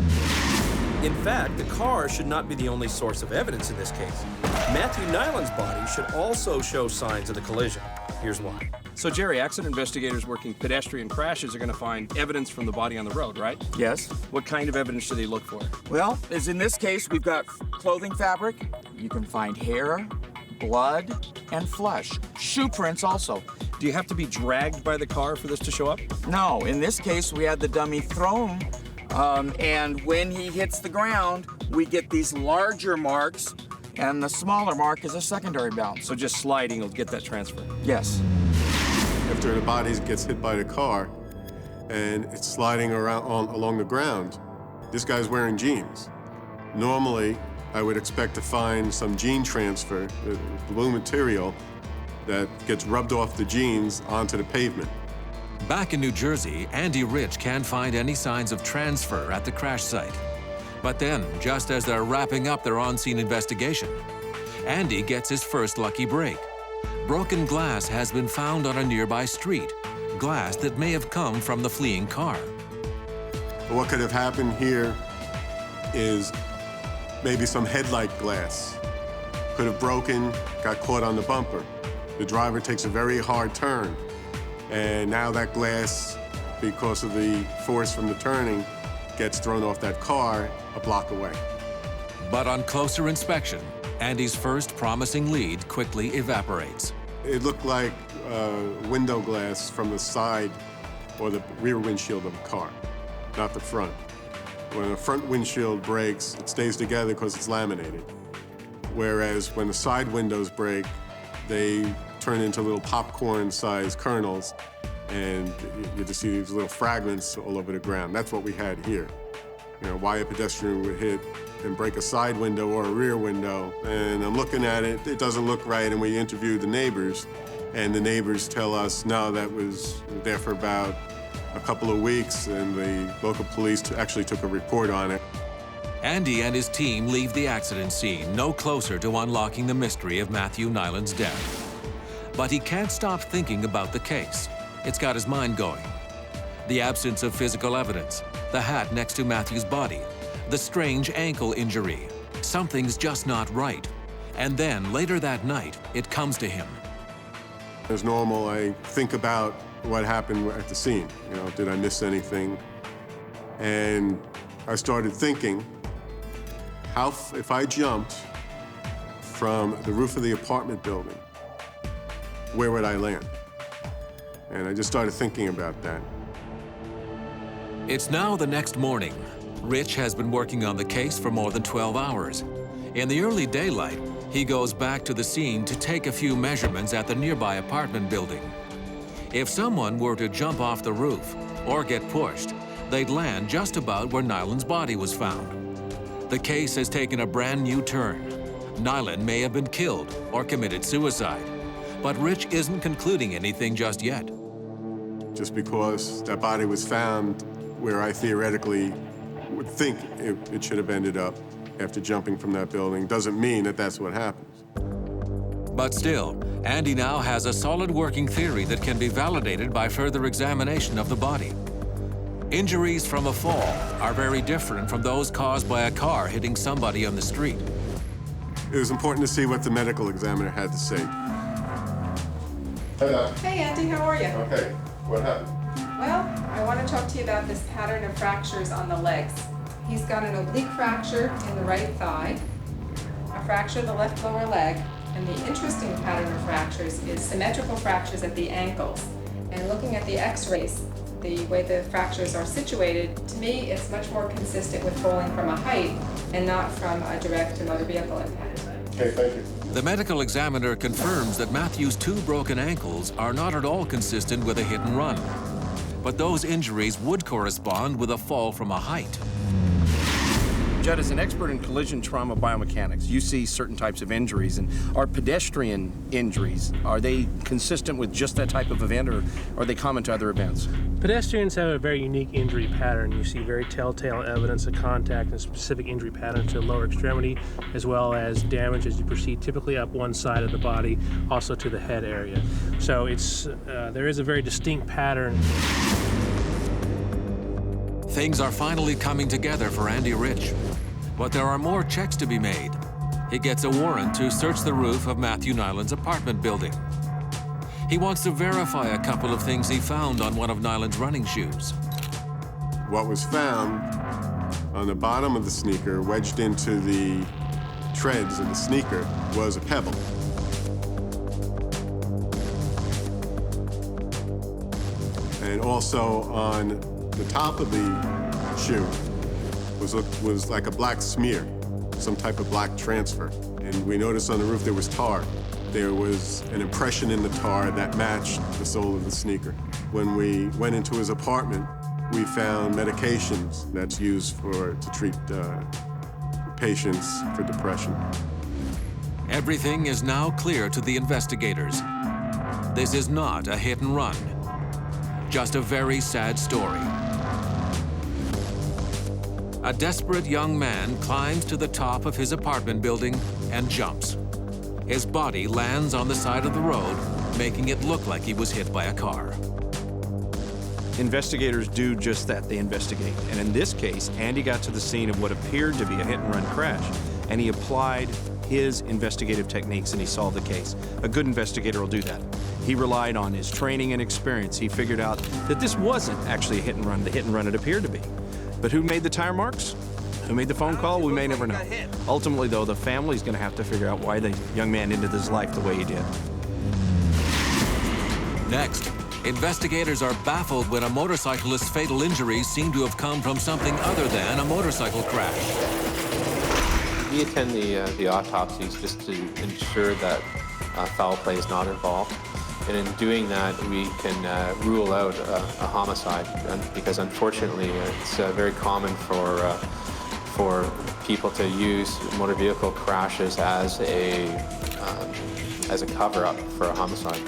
In fact, the car should not be the only source of evidence in this case. Matthew Nyland's body should also show signs of the collision. Here's why. So, Jerry, accident investigators working pedestrian crashes are going to find evidence from the body on the road, right? Yes. What kind of evidence do they look for? Well, as in this case, we've got clothing fabric. You can find hair, blood, and flesh. Shoe prints also. Do you have to be dragged by the car for this to show up? No, in this case, we had the dummy thrown, and when he hits the ground, we get these larger marks, and the smaller mark is a secondary bounce. So just sliding will get that transfer? Yes. After the body gets hit by the car, and it's sliding around along the ground, this guy's wearing jeans. Normally, I would expect to find some jean transfer, blue material, that gets rubbed off the jeans onto the pavement. Back in New Jersey, Andy Rich can't find any signs of transfer at the crash site. But then, just as they're wrapping up their on-scene investigation, Andy gets his first lucky break. Broken glass has been found on a nearby street, glass that may have come from the fleeing car. What could have happened here is maybe some headlight glass could have broken, got caught on the bumper. The driver takes a very hard turn, and now that glass, because of the force from the turning, gets thrown off that car a block away. But on closer inspection, Andy's first promising lead quickly evaporates. It looked like window glass from the side or the rear windshield of a car, not the front. When the front windshield breaks, it stays together because it's laminated. Whereas when the side windows break, they turn into little popcorn-sized kernels, and you just see these little fragments all over the ground. That's what we had here. You know, why a pedestrian would hit and break a side window or a rear window. And I'm looking at it, it doesn't look right, and we interviewed the neighbors, and the neighbors tell us, no, that was there for about a couple of weeks, and the local police actually took a report on it. Andy and his team leave the accident scene no closer to unlocking the mystery of Matthew Nyland's death. But he can't stop thinking about the case. It's got his mind going. The absence of physical evidence, the hat next to Matthew's body, the strange ankle injury. Something's just not right. And then, later that night, it comes to him. As normal, I think about what happened at the scene. You know, did I miss anything? And I started thinking, if I jumped from the roof of the apartment building, where would I land? And I just started thinking about that. It's now the next morning. Rich has been working on the case for more than 12 hours. In the early daylight, he goes back to the scene to take a few measurements at the nearby apartment building. If someone were to jump off the roof or get pushed, they'd land just about where Nyland's body was found. The case has taken a brand new turn. Nyland may have been killed or committed suicide, but Rich isn't concluding anything just yet. Just because that body was found where I theoretically would think it should have ended up after jumping from that building doesn't mean that that's what happens. But still, Andy now has a solid working theory that can be validated by further examination of the body. Injuries from a fall are very different from those caused by a car hitting somebody on the street. It was important to see what the medical examiner had to say. Hello. Hey, Andy, how are you? Okay, what happened? Well, I want to talk to you about this pattern of fractures on the legs. He's got an oblique fracture in the right thigh, a fracture of the left lower leg, and the interesting pattern of fractures is symmetrical fractures at the ankles. And looking at the x-rays, the way the fractures are situated, to me it's much more consistent with falling from a height and not from a direct motor vehicle impact. Okay, thank you. The medical examiner confirms that Matthew's 2 broken ankles are not at all consistent with a hit and run. But those injuries would correspond with a fall from a height. Judd, as an expert in collision trauma biomechanics, you see certain types of injuries, and are pedestrian injuries, are they consistent with just that type of event, or are they common to other events? Pedestrians have a very unique injury pattern. You see very telltale evidence of contact and specific injury patterns to the lower extremity, as well as damage as you proceed, typically up one side of the body, also to the head area. So there is a very distinct pattern. Things are finally coming together for Andy Rich. But there are more checks to be made. He gets a warrant to search the roof of Matthew Nyland's apartment building. He wants to verify a couple of things he found on one of Nyland's running shoes. What was found on the bottom of the sneaker, wedged into the treads of the sneaker, was a pebble. And also on the top of the shoe was like a black smear, some type of black transfer. And we noticed on the roof there was tar. There was an impression in the tar that matched the sole of the sneaker. When we went into his apartment, we found medications that's used to treat patients for depression. Everything is now clear to the investigators. This is not a hit and run, just a very sad story. A desperate young man climbs to the top of his apartment building and jumps. His body lands on the side of the road, making it look like he was hit by a car. Investigators do just that, they investigate. And in this case, Andy got to the scene of what appeared to be a hit-and-run crash, and he applied his investigative techniques and he solved the case. A good investigator will do that. He relied on his training and experience. He figured out that this wasn't actually a hit-and-run, the hit-and-run it appeared to be. But who made the tire marks? Who made the phone call? We may never know. Ultimately, though, the family's going to have to figure out why the young man ended his life the way he did. Next, investigators are baffled when a motorcyclist's fatal injuries seem to have come from something other than a motorcycle crash. We attend the autopsies just to ensure that foul play is not involved. And in doing that, we can rule out a homicide, because unfortunately it's very common for people to use motor vehicle crashes as a cover-up for a homicide.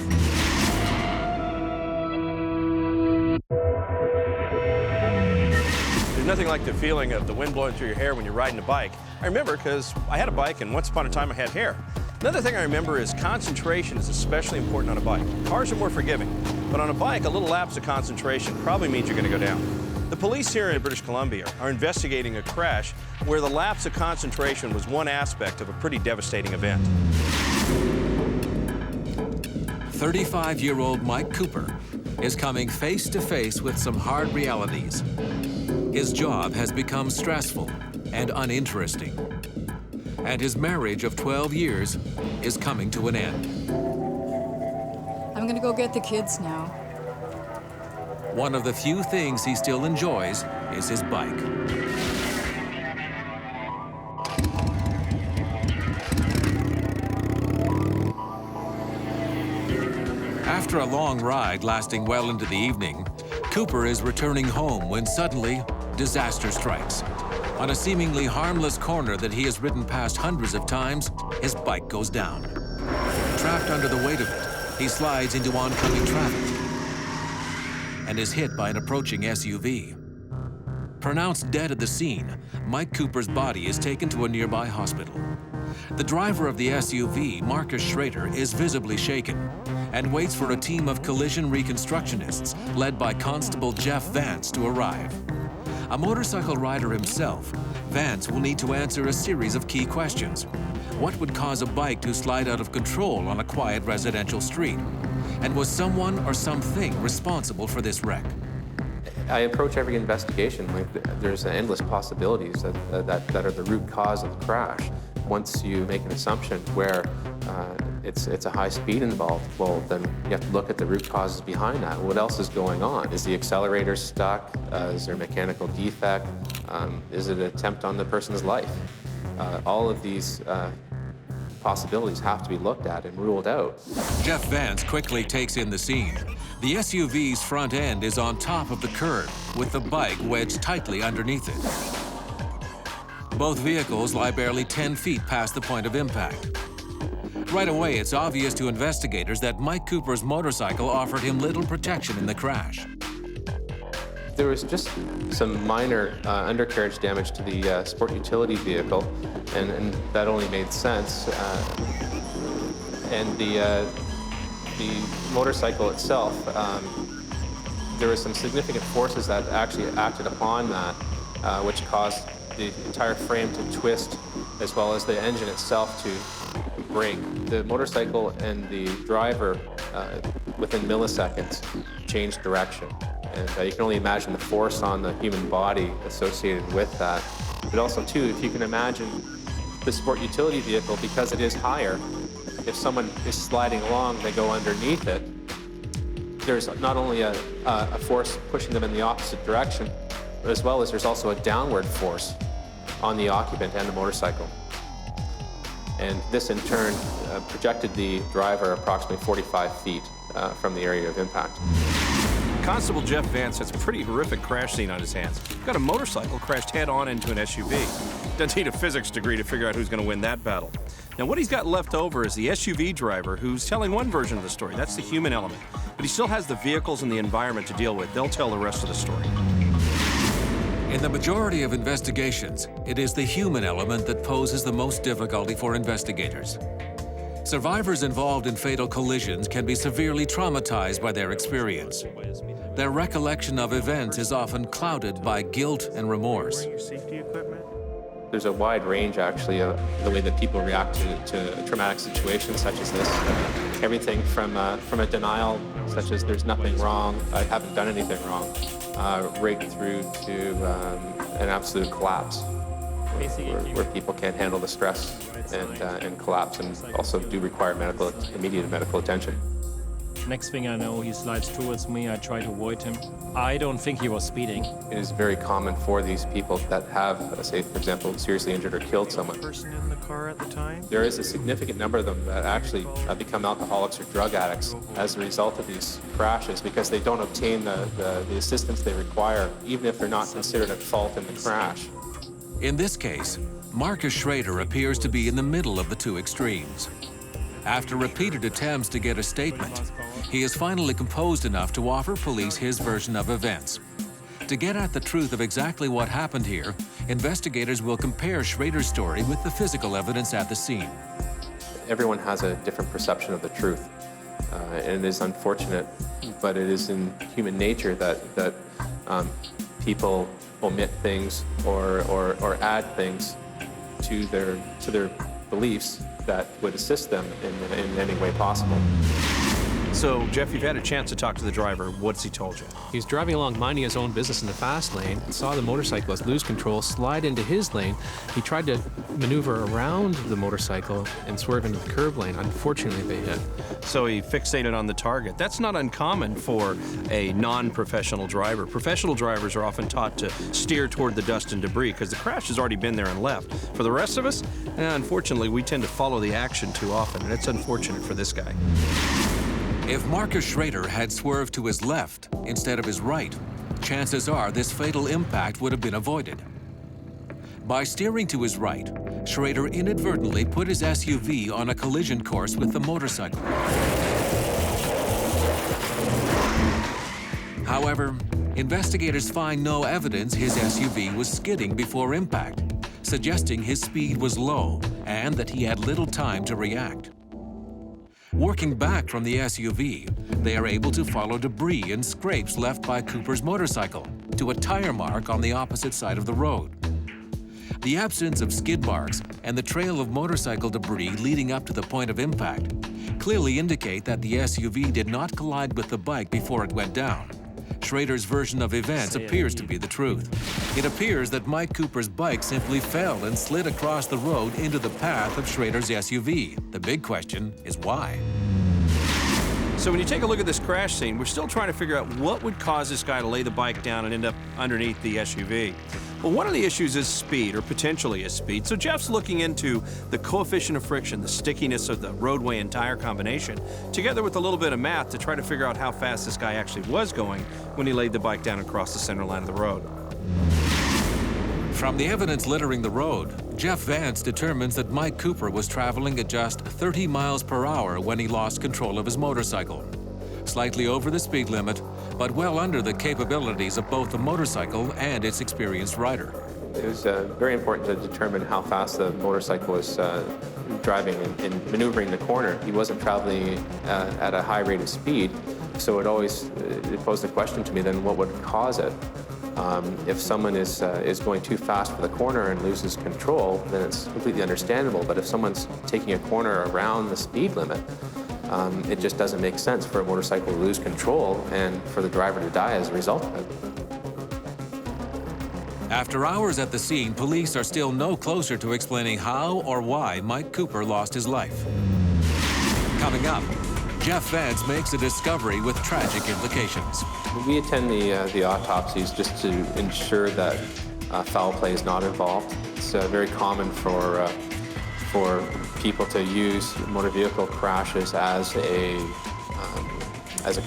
There's nothing like the feeling of the wind blowing through your hair when you're riding a bike. I remember because I had a bike and once upon a time I had hair. Another thing I remember is concentration is especially important on a bike. Cars are more forgiving, but on a bike, a little lapse of concentration probably means you're going to go down. The police here in British Columbia are investigating a crash where the lapse of concentration was one aspect of a pretty devastating event. 35-year-old Mike Cooper is coming face to face with some hard realities. His job has become stressful and uninteresting, and his marriage of 12 years is coming to an end. I'm gonna go get the kids now. One of the few things he still enjoys is his bike. After a long ride lasting well into the evening, Cooper is returning home when suddenly disaster strikes. On a seemingly harmless corner that he has ridden past hundreds of times, his bike goes down. Trapped under the weight of it, he slides into oncoming traffic and is hit by an approaching SUV. Pronounced dead at the scene, Mike Cooper's body is taken to a nearby hospital. The driver of the SUV, Marcus Schrader, is visibly shaken and waits for a team of collision reconstructionists led by Constable Jeff Vance to arrive. A motorcycle rider himself, Vance will need to answer a series of key questions. What would cause a bike to slide out of control on a quiet residential street? And was someone or something responsible for this wreck? I approach every investigation like there's endless possibilities that are the root cause of the crash. Once you make an assumption where it's a high speed involved, well, then you have to look at the root causes behind that. What else is going on? Is the accelerator stuck? Is there a mechanical defect? Is it an attempt on the person's life? All of these possibilities have to be looked at and ruled out. Jeff Vance quickly takes in the scene. The SUV's front end is on top of the curb, with the bike wedged tightly underneath it. Both vehicles lie barely 10 feet past the point of impact. Right away, it's obvious to investigators that Mike Cooper's motorcycle offered him little protection in the crash. There was just some minor undercarriage damage to the sport utility vehicle, and that only made sense. And the motorcycle itself, there were some significant forces that actually acted upon that, which caused the entire frame to twist, as well as the engine itself to break. The motorcycle and the driver, within milliseconds, changed direction. And you can only imagine the force on the human body associated with that. But also, too, if you can imagine the sport utility vehicle, because it is higher, if someone is sliding along, they go underneath it, there's not only a force pushing them in the opposite direction, but as well as there's also a downward force on the occupant and the motorcycle. And this, in turn, projected the driver approximately 45 feet from the area of impact. Constable Jeff Vance has a pretty horrific crash scene on his hands. Got a motorcycle crashed head-on into an SUV. Doesn't need a physics degree to figure out who's going to win that battle. Now, what he's got left over is the SUV driver who's telling one version of the story. That's the human element. But he still has the vehicles and the environment to deal with. They'll tell the rest of the story. In the majority of investigations, it is the human element that poses the most difficulty for investigators. Survivors involved in fatal collisions can be severely traumatized by their experience. Their recollection of events is often clouded by guilt and remorse. There's a wide range, actually, of the way that people react to traumatic situations such as this. Everything from a denial, such as there's nothing wrong, I haven't done anything wrong, right through to an absolute collapse, where people can't handle the stress and collapse, and also do require immediate medical attention. Next thing I know, he slides towards me. I try to avoid him. I don't think he was speeding. It is very common for these people that have, say, for example, seriously injured or killed someone. Person in the car at the time? There is a significant number of them that actually become alcoholics or drug addicts as a result of these crashes, because they don't obtain the assistance they require, even if they're not considered at fault in the crash. In this case, Marcus Schrader appears to be in the middle of the two extremes. After repeated attempts to get a statement, he is finally composed enough to offer police his version of events. To get at the truth of exactly what happened here, investigators will compare Schrader's story with the physical evidence at the scene. Everyone has a different perception of the truth, and it is unfortunate, but it is in human nature that people omit things or add things to their beliefs that would assist them in any way possible. So, Jeff, you've had a chance to talk to the driver. What's he told you? He was driving along, minding his own business in the fast lane, saw the motorcyclist lose control, slide into his lane. He tried to maneuver around the motorcycle and swerve into the curb lane. Unfortunately, they hit. So he fixated on the target. That's not uncommon for a non-professional driver. Professional drivers are often taught to steer toward the dust and debris because the crash has already been there and left. For the rest of us, unfortunately, we tend to follow the action too often, and it's unfortunate for this guy. If Marcus Schrader had swerved to his left instead of his right, chances are this fatal impact would have been avoided. By steering to his right, Schrader inadvertently put his SUV on a collision course with the motorcycle. However, investigators find no evidence his SUV was skidding before impact, suggesting his speed was low and that he had little time to react. Working back from the SUV, they are able to follow debris and scrapes left by Cooper's motorcycle to a tire mark on the opposite side of the road. The absence of skid marks and the trail of motorcycle debris leading up to the point of impact clearly indicate that the SUV did not collide with the bike before it went down. Schrader's version of events appears to be the truth. It appears that Mike Cooper's bike simply fell and slid across the road into the path of Schrader's SUV. The big question is why? So when you take a look at this crash scene, we're still trying to figure out what would cause this guy to lay the bike down and end up underneath the SUV. Well, one of the issues is speed, or potentially is speed. So Jeff's looking into the coefficient of friction, the stickiness of the roadway and tire combination, together with a little bit of math to try to figure out how fast this guy actually was going when he laid the bike down across the center line of the road. From the evidence littering the road, Jeff Vance determines that Mike Cooper was traveling at just 30 miles per hour when he lost control of his motorcycle. Slightly over the speed limit, but well under the capabilities of both the motorcycle and its experienced rider. It was very important to determine how fast the motorcycle was driving and maneuvering the corner. He wasn't traveling at a high rate of speed, so it posed the question to me then, what would cause it? If someone is going too fast for the corner and loses control, then it's completely understandable. But if someone's taking a corner around the speed limit, it just doesn't make sense for a motorcycle to lose control and for the driver to die as a result of it. After hours at the scene, police are still no closer to explaining how or why Mike Cooper lost his life. Coming up, Jeff Vance makes a discovery with tragic implications. We attend the autopsies just to ensure that foul play is not involved. It's very common for people to use motor vehicle crashes as a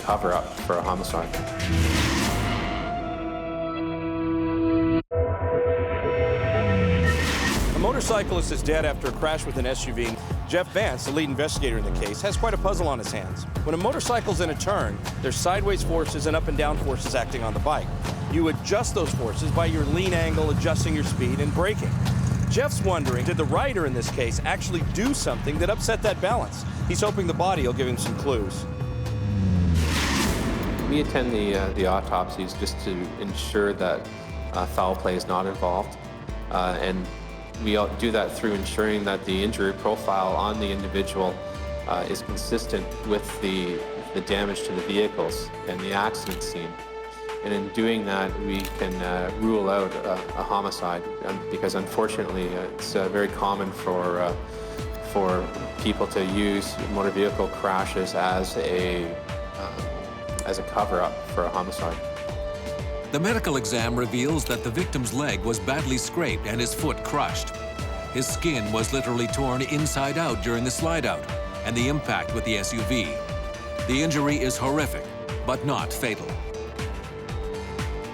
cover-up for a homicide. A motorcyclist is dead after a crash with an SUV. Jeff Vance, the lead investigator in the case, has quite a puzzle on his hands. When a motorcycle's in a turn, there's sideways forces and up and down forces acting on the bike. You adjust those forces by your lean angle, adjusting your speed, and braking. Jeff's wondering, did the rider in this case actually do something that upset that balance? He's hoping the body will give him some clues. We attend the autopsies just to ensure that foul play is not involved. And we do that through ensuring that the injury profile on the individual is consistent with the damage to the vehicles and the accident scene. And in doing that, we can rule out a homicide, because unfortunately it's very common for people to use motor vehicle crashes as a cover-up for a homicide. The medical exam reveals that the victim's leg was badly scraped and his foot crushed. His skin was literally torn inside out during the slide-out and the impact with the SUV. The injury is horrific, but not fatal.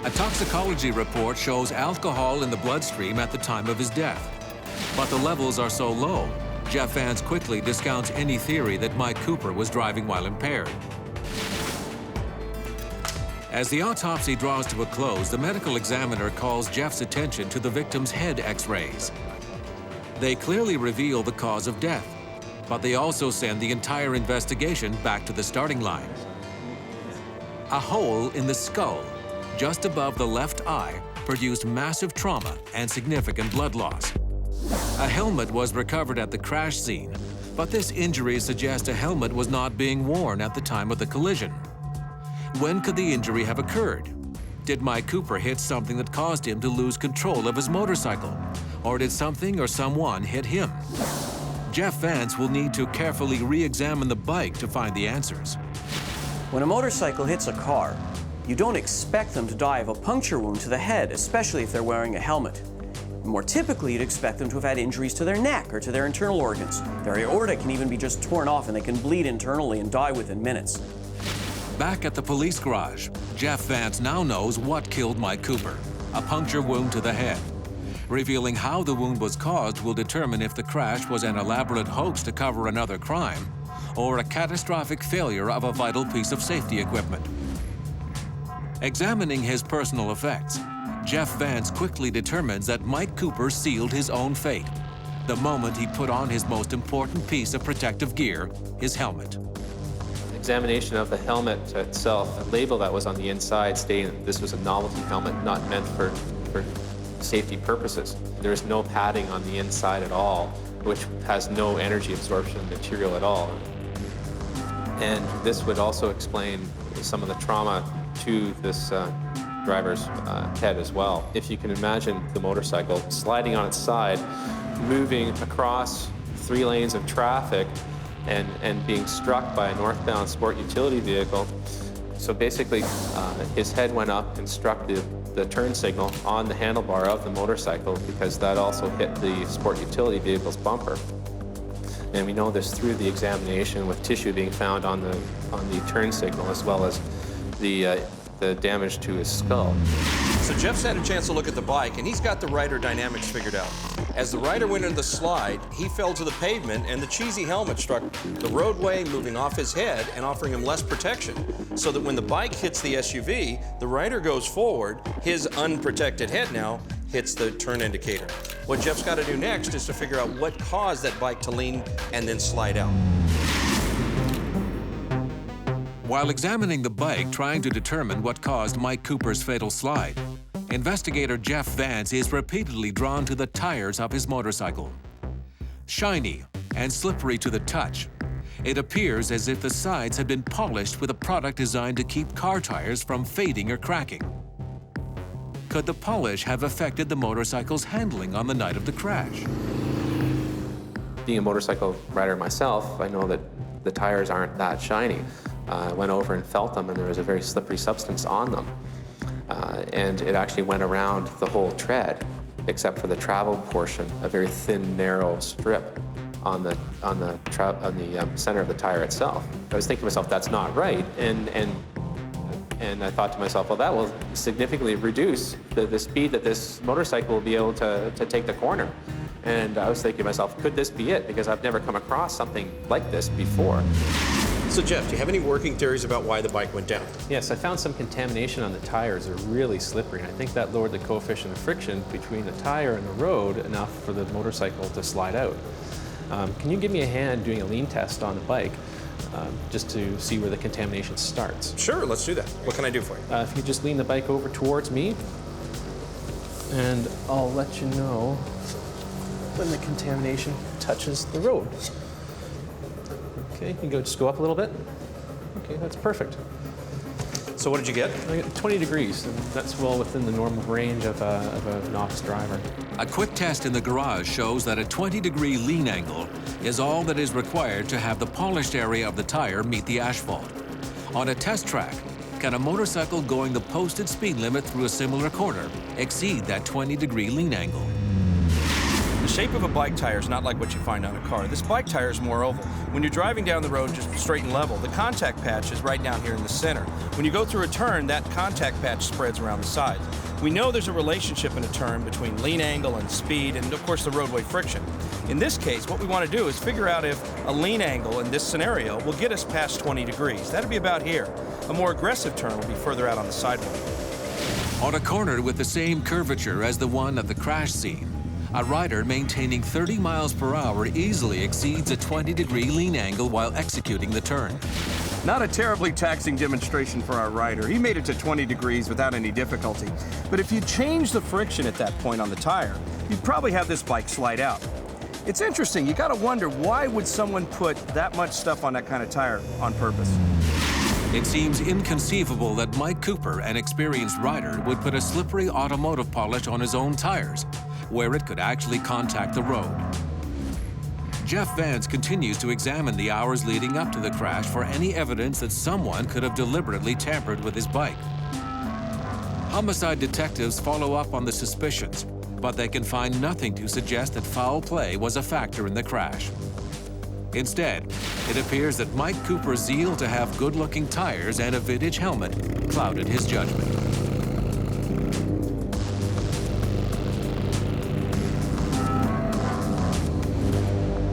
A toxicology report shows alcohol in the bloodstream at the time of his death. But the levels are so low, Jeff Vance quickly discounts any theory that Mike Cooper was driving while impaired. As the autopsy draws to a close, the medical examiner calls Jeff's attention to the victim's head x-rays. They clearly reveal the cause of death, but they also send the entire investigation back to the starting line. A hole in the skull, just above the left eye, produced massive trauma and significant blood loss. A helmet was recovered at the crash scene, but this injury suggests a helmet was not being worn at the time of the collision. When could the injury have occurred? Did Mike Cooper hit something that caused him to lose control of his motorcycle? Or did something or someone hit him? Jeff Vance will need to carefully re-examine the bike to find the answers. When a motorcycle hits a car, you don't expect them to die of a puncture wound to the head, especially if they're wearing a helmet. More typically, you'd expect them to have had injuries to their neck or to their internal organs. Their aorta can even be just torn off and they can bleed internally and die within minutes. Back at the police garage, Jeff Vance now knows what killed Mike Cooper, a puncture wound to the head. Revealing how the wound was caused will determine if the crash was an elaborate hoax to cover another crime or a catastrophic failure of a vital piece of safety equipment. Examining his personal effects, Jeff Vance quickly determines that Mike Cooper sealed his own fate the moment he put on his most important piece of protective gear, his helmet. Examination of the helmet itself, the label that was on the inside stating that this was a novelty helmet not meant for safety purposes. There is no padding on the inside at all, which has no energy absorption material at all. And this would also explain some of the trauma to this driver's head as well. If you can imagine the motorcycle sliding on its side, moving across 3 lanes of traffic, and being struck by a northbound sport utility vehicle. So basically, his head went up and struck the turn signal on the handlebar of the motorcycle, because that also hit the sport utility vehicle's bumper. And we know this through the examination with tissue being found on the turn signal, as well as the damage to his skull. So Jeff's had a chance to look at the bike, and he's got the rider dynamics figured out. As the rider went into the slide, he fell to the pavement, and the cheesy helmet struck the roadway, moving off his head and offering him less protection. So that when the bike hits the SUV, the rider goes forward, his unprotected head now hits the turn indicator. What Jeff's got to do next is to figure out what caused that bike to lean and then slide out. While examining the bike, trying to determine what caused Mike Cooper's fatal slide, investigator Jeff Vance is repeatedly drawn to the tires of his motorcycle. Shiny and slippery to the touch, it appears as if the sides had been polished with a product designed to keep car tires from fading or cracking. Could the polish have affected the motorcycle's handling on the night of the crash? Being a motorcycle rider myself, I know that the tires aren't that shiny. I went over and felt them, and there was a very slippery substance on them. And it actually went around the whole tread, except for the travel portion, a very thin, narrow strip on the center of the tire itself. I was thinking to myself, that's not right. And I thought to myself, well, that will significantly reduce the speed that this motorcycle will be able to take the corner. And I was thinking to myself, could this be it? Because I've never come across something like this before. So Jeff, do you have any working theories about why the bike went down? Yes, I found some contamination on the tires. They're really slippery, and I think that lowered the coefficient of friction between the tire and the road enough for the motorcycle to slide out. Can you give me a hand doing a lean test on the bike, just to see where the contamination starts? Sure, let's do that. What can I do for you? If you just lean the bike over towards me, and I'll let you know when the contamination touches the road. Okay, you can just go up a little bit. Okay, that's perfect. So what did you get? I got 20 degrees, and that's well within the normal range of a novice driver. A quick test in the garage shows that a 20-degree lean angle is all that is required to have the polished area of the tire meet the asphalt. On a test track, can a motorcycle going the posted speed limit through a similar corner exceed that 20-degree lean angle? The shape of a bike tire is not like what you find on a car. This bike tire is more oval. When you're driving down the road just straight and level, the contact patch is right down here in the center. When you go through a turn, that contact patch spreads around the sides. We know there's a relationship in a turn between lean angle and speed and, of course, the roadway friction. In this case, what we want to do is figure out if a lean angle in this scenario will get us past 20 degrees. That'd be about here. A more aggressive turn will be further out on the sidewalk. On a corner with the same curvature as the one at the crash scene, a rider maintaining 30 miles per hour easily exceeds a 20-degree lean angle while executing the turn. Not a terribly taxing demonstration for our rider. He made it to 20 degrees without any difficulty. But if you change the friction at that point on the tire, you'd probably have this bike slide out. It's interesting. You got to wonder, why would someone put that much stuff on that kind of tire on purpose? It seems inconceivable that Mike Cooper, an experienced rider, would put a slippery automotive polish on his own tires, where it could actually contact the road. Jeff Vance continues to examine the hours leading up to the crash for any evidence that someone could have deliberately tampered with his bike. Homicide detectives follow up on the suspicions, but they can find nothing to suggest that foul play was a factor in the crash. Instead, it appears that Mike Cooper's zeal to have good-looking tires and a vintage helmet clouded his judgment.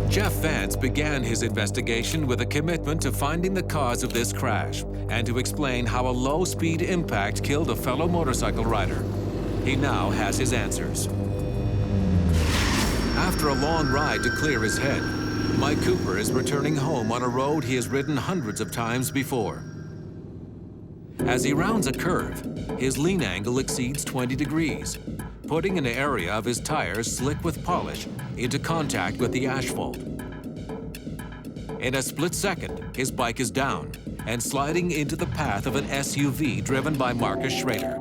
Jeff Vance began his investigation with a commitment to finding the cause of this crash and to explain how a low-speed impact killed a fellow motorcycle rider. He now has his answers. After a long ride to clear his head, Mike Cooper is returning home on a road he has ridden hundreds of times before. As he rounds a curve, his lean angle exceeds 20 degrees, putting an area of his tires slick with polish into contact with the asphalt. In a split second, his bike is down and sliding into the path of an SUV driven by Marcus Schrader.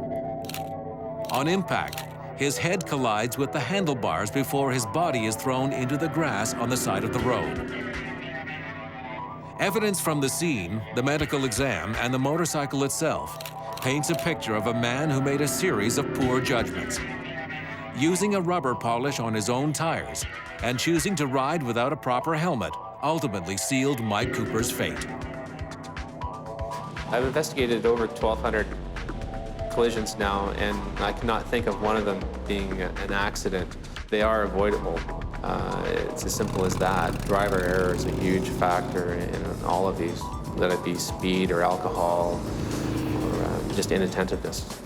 On impact, his head collides with the handlebars before his body is thrown into the grass on the side of the road. Evidence from the scene, the medical exam, and the motorcycle itself paints a picture of a man who made a series of poor judgments. Using a rubber polish on his own tires and choosing to ride without a proper helmet ultimately sealed Mike Cooper's fate. I've investigated over 1,200 collisions now, and I cannot think of one of them being an accident. They are avoidable. It's as simple as that. Driver error is a huge factor in all of these, let it be speed or alcohol or just inattentiveness.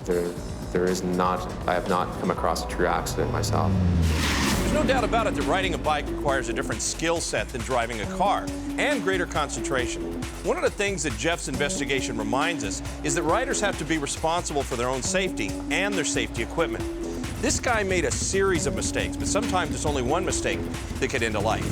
I have not come across a true accident myself. There's no doubt about it that riding a bike requires a different skill set than driving a car, and greater concentration. One of the things that Jeff's investigation reminds us is that riders have to be responsible for their own safety and their safety equipment. This guy made a series of mistakes, but sometimes it's only one mistake that could end a life.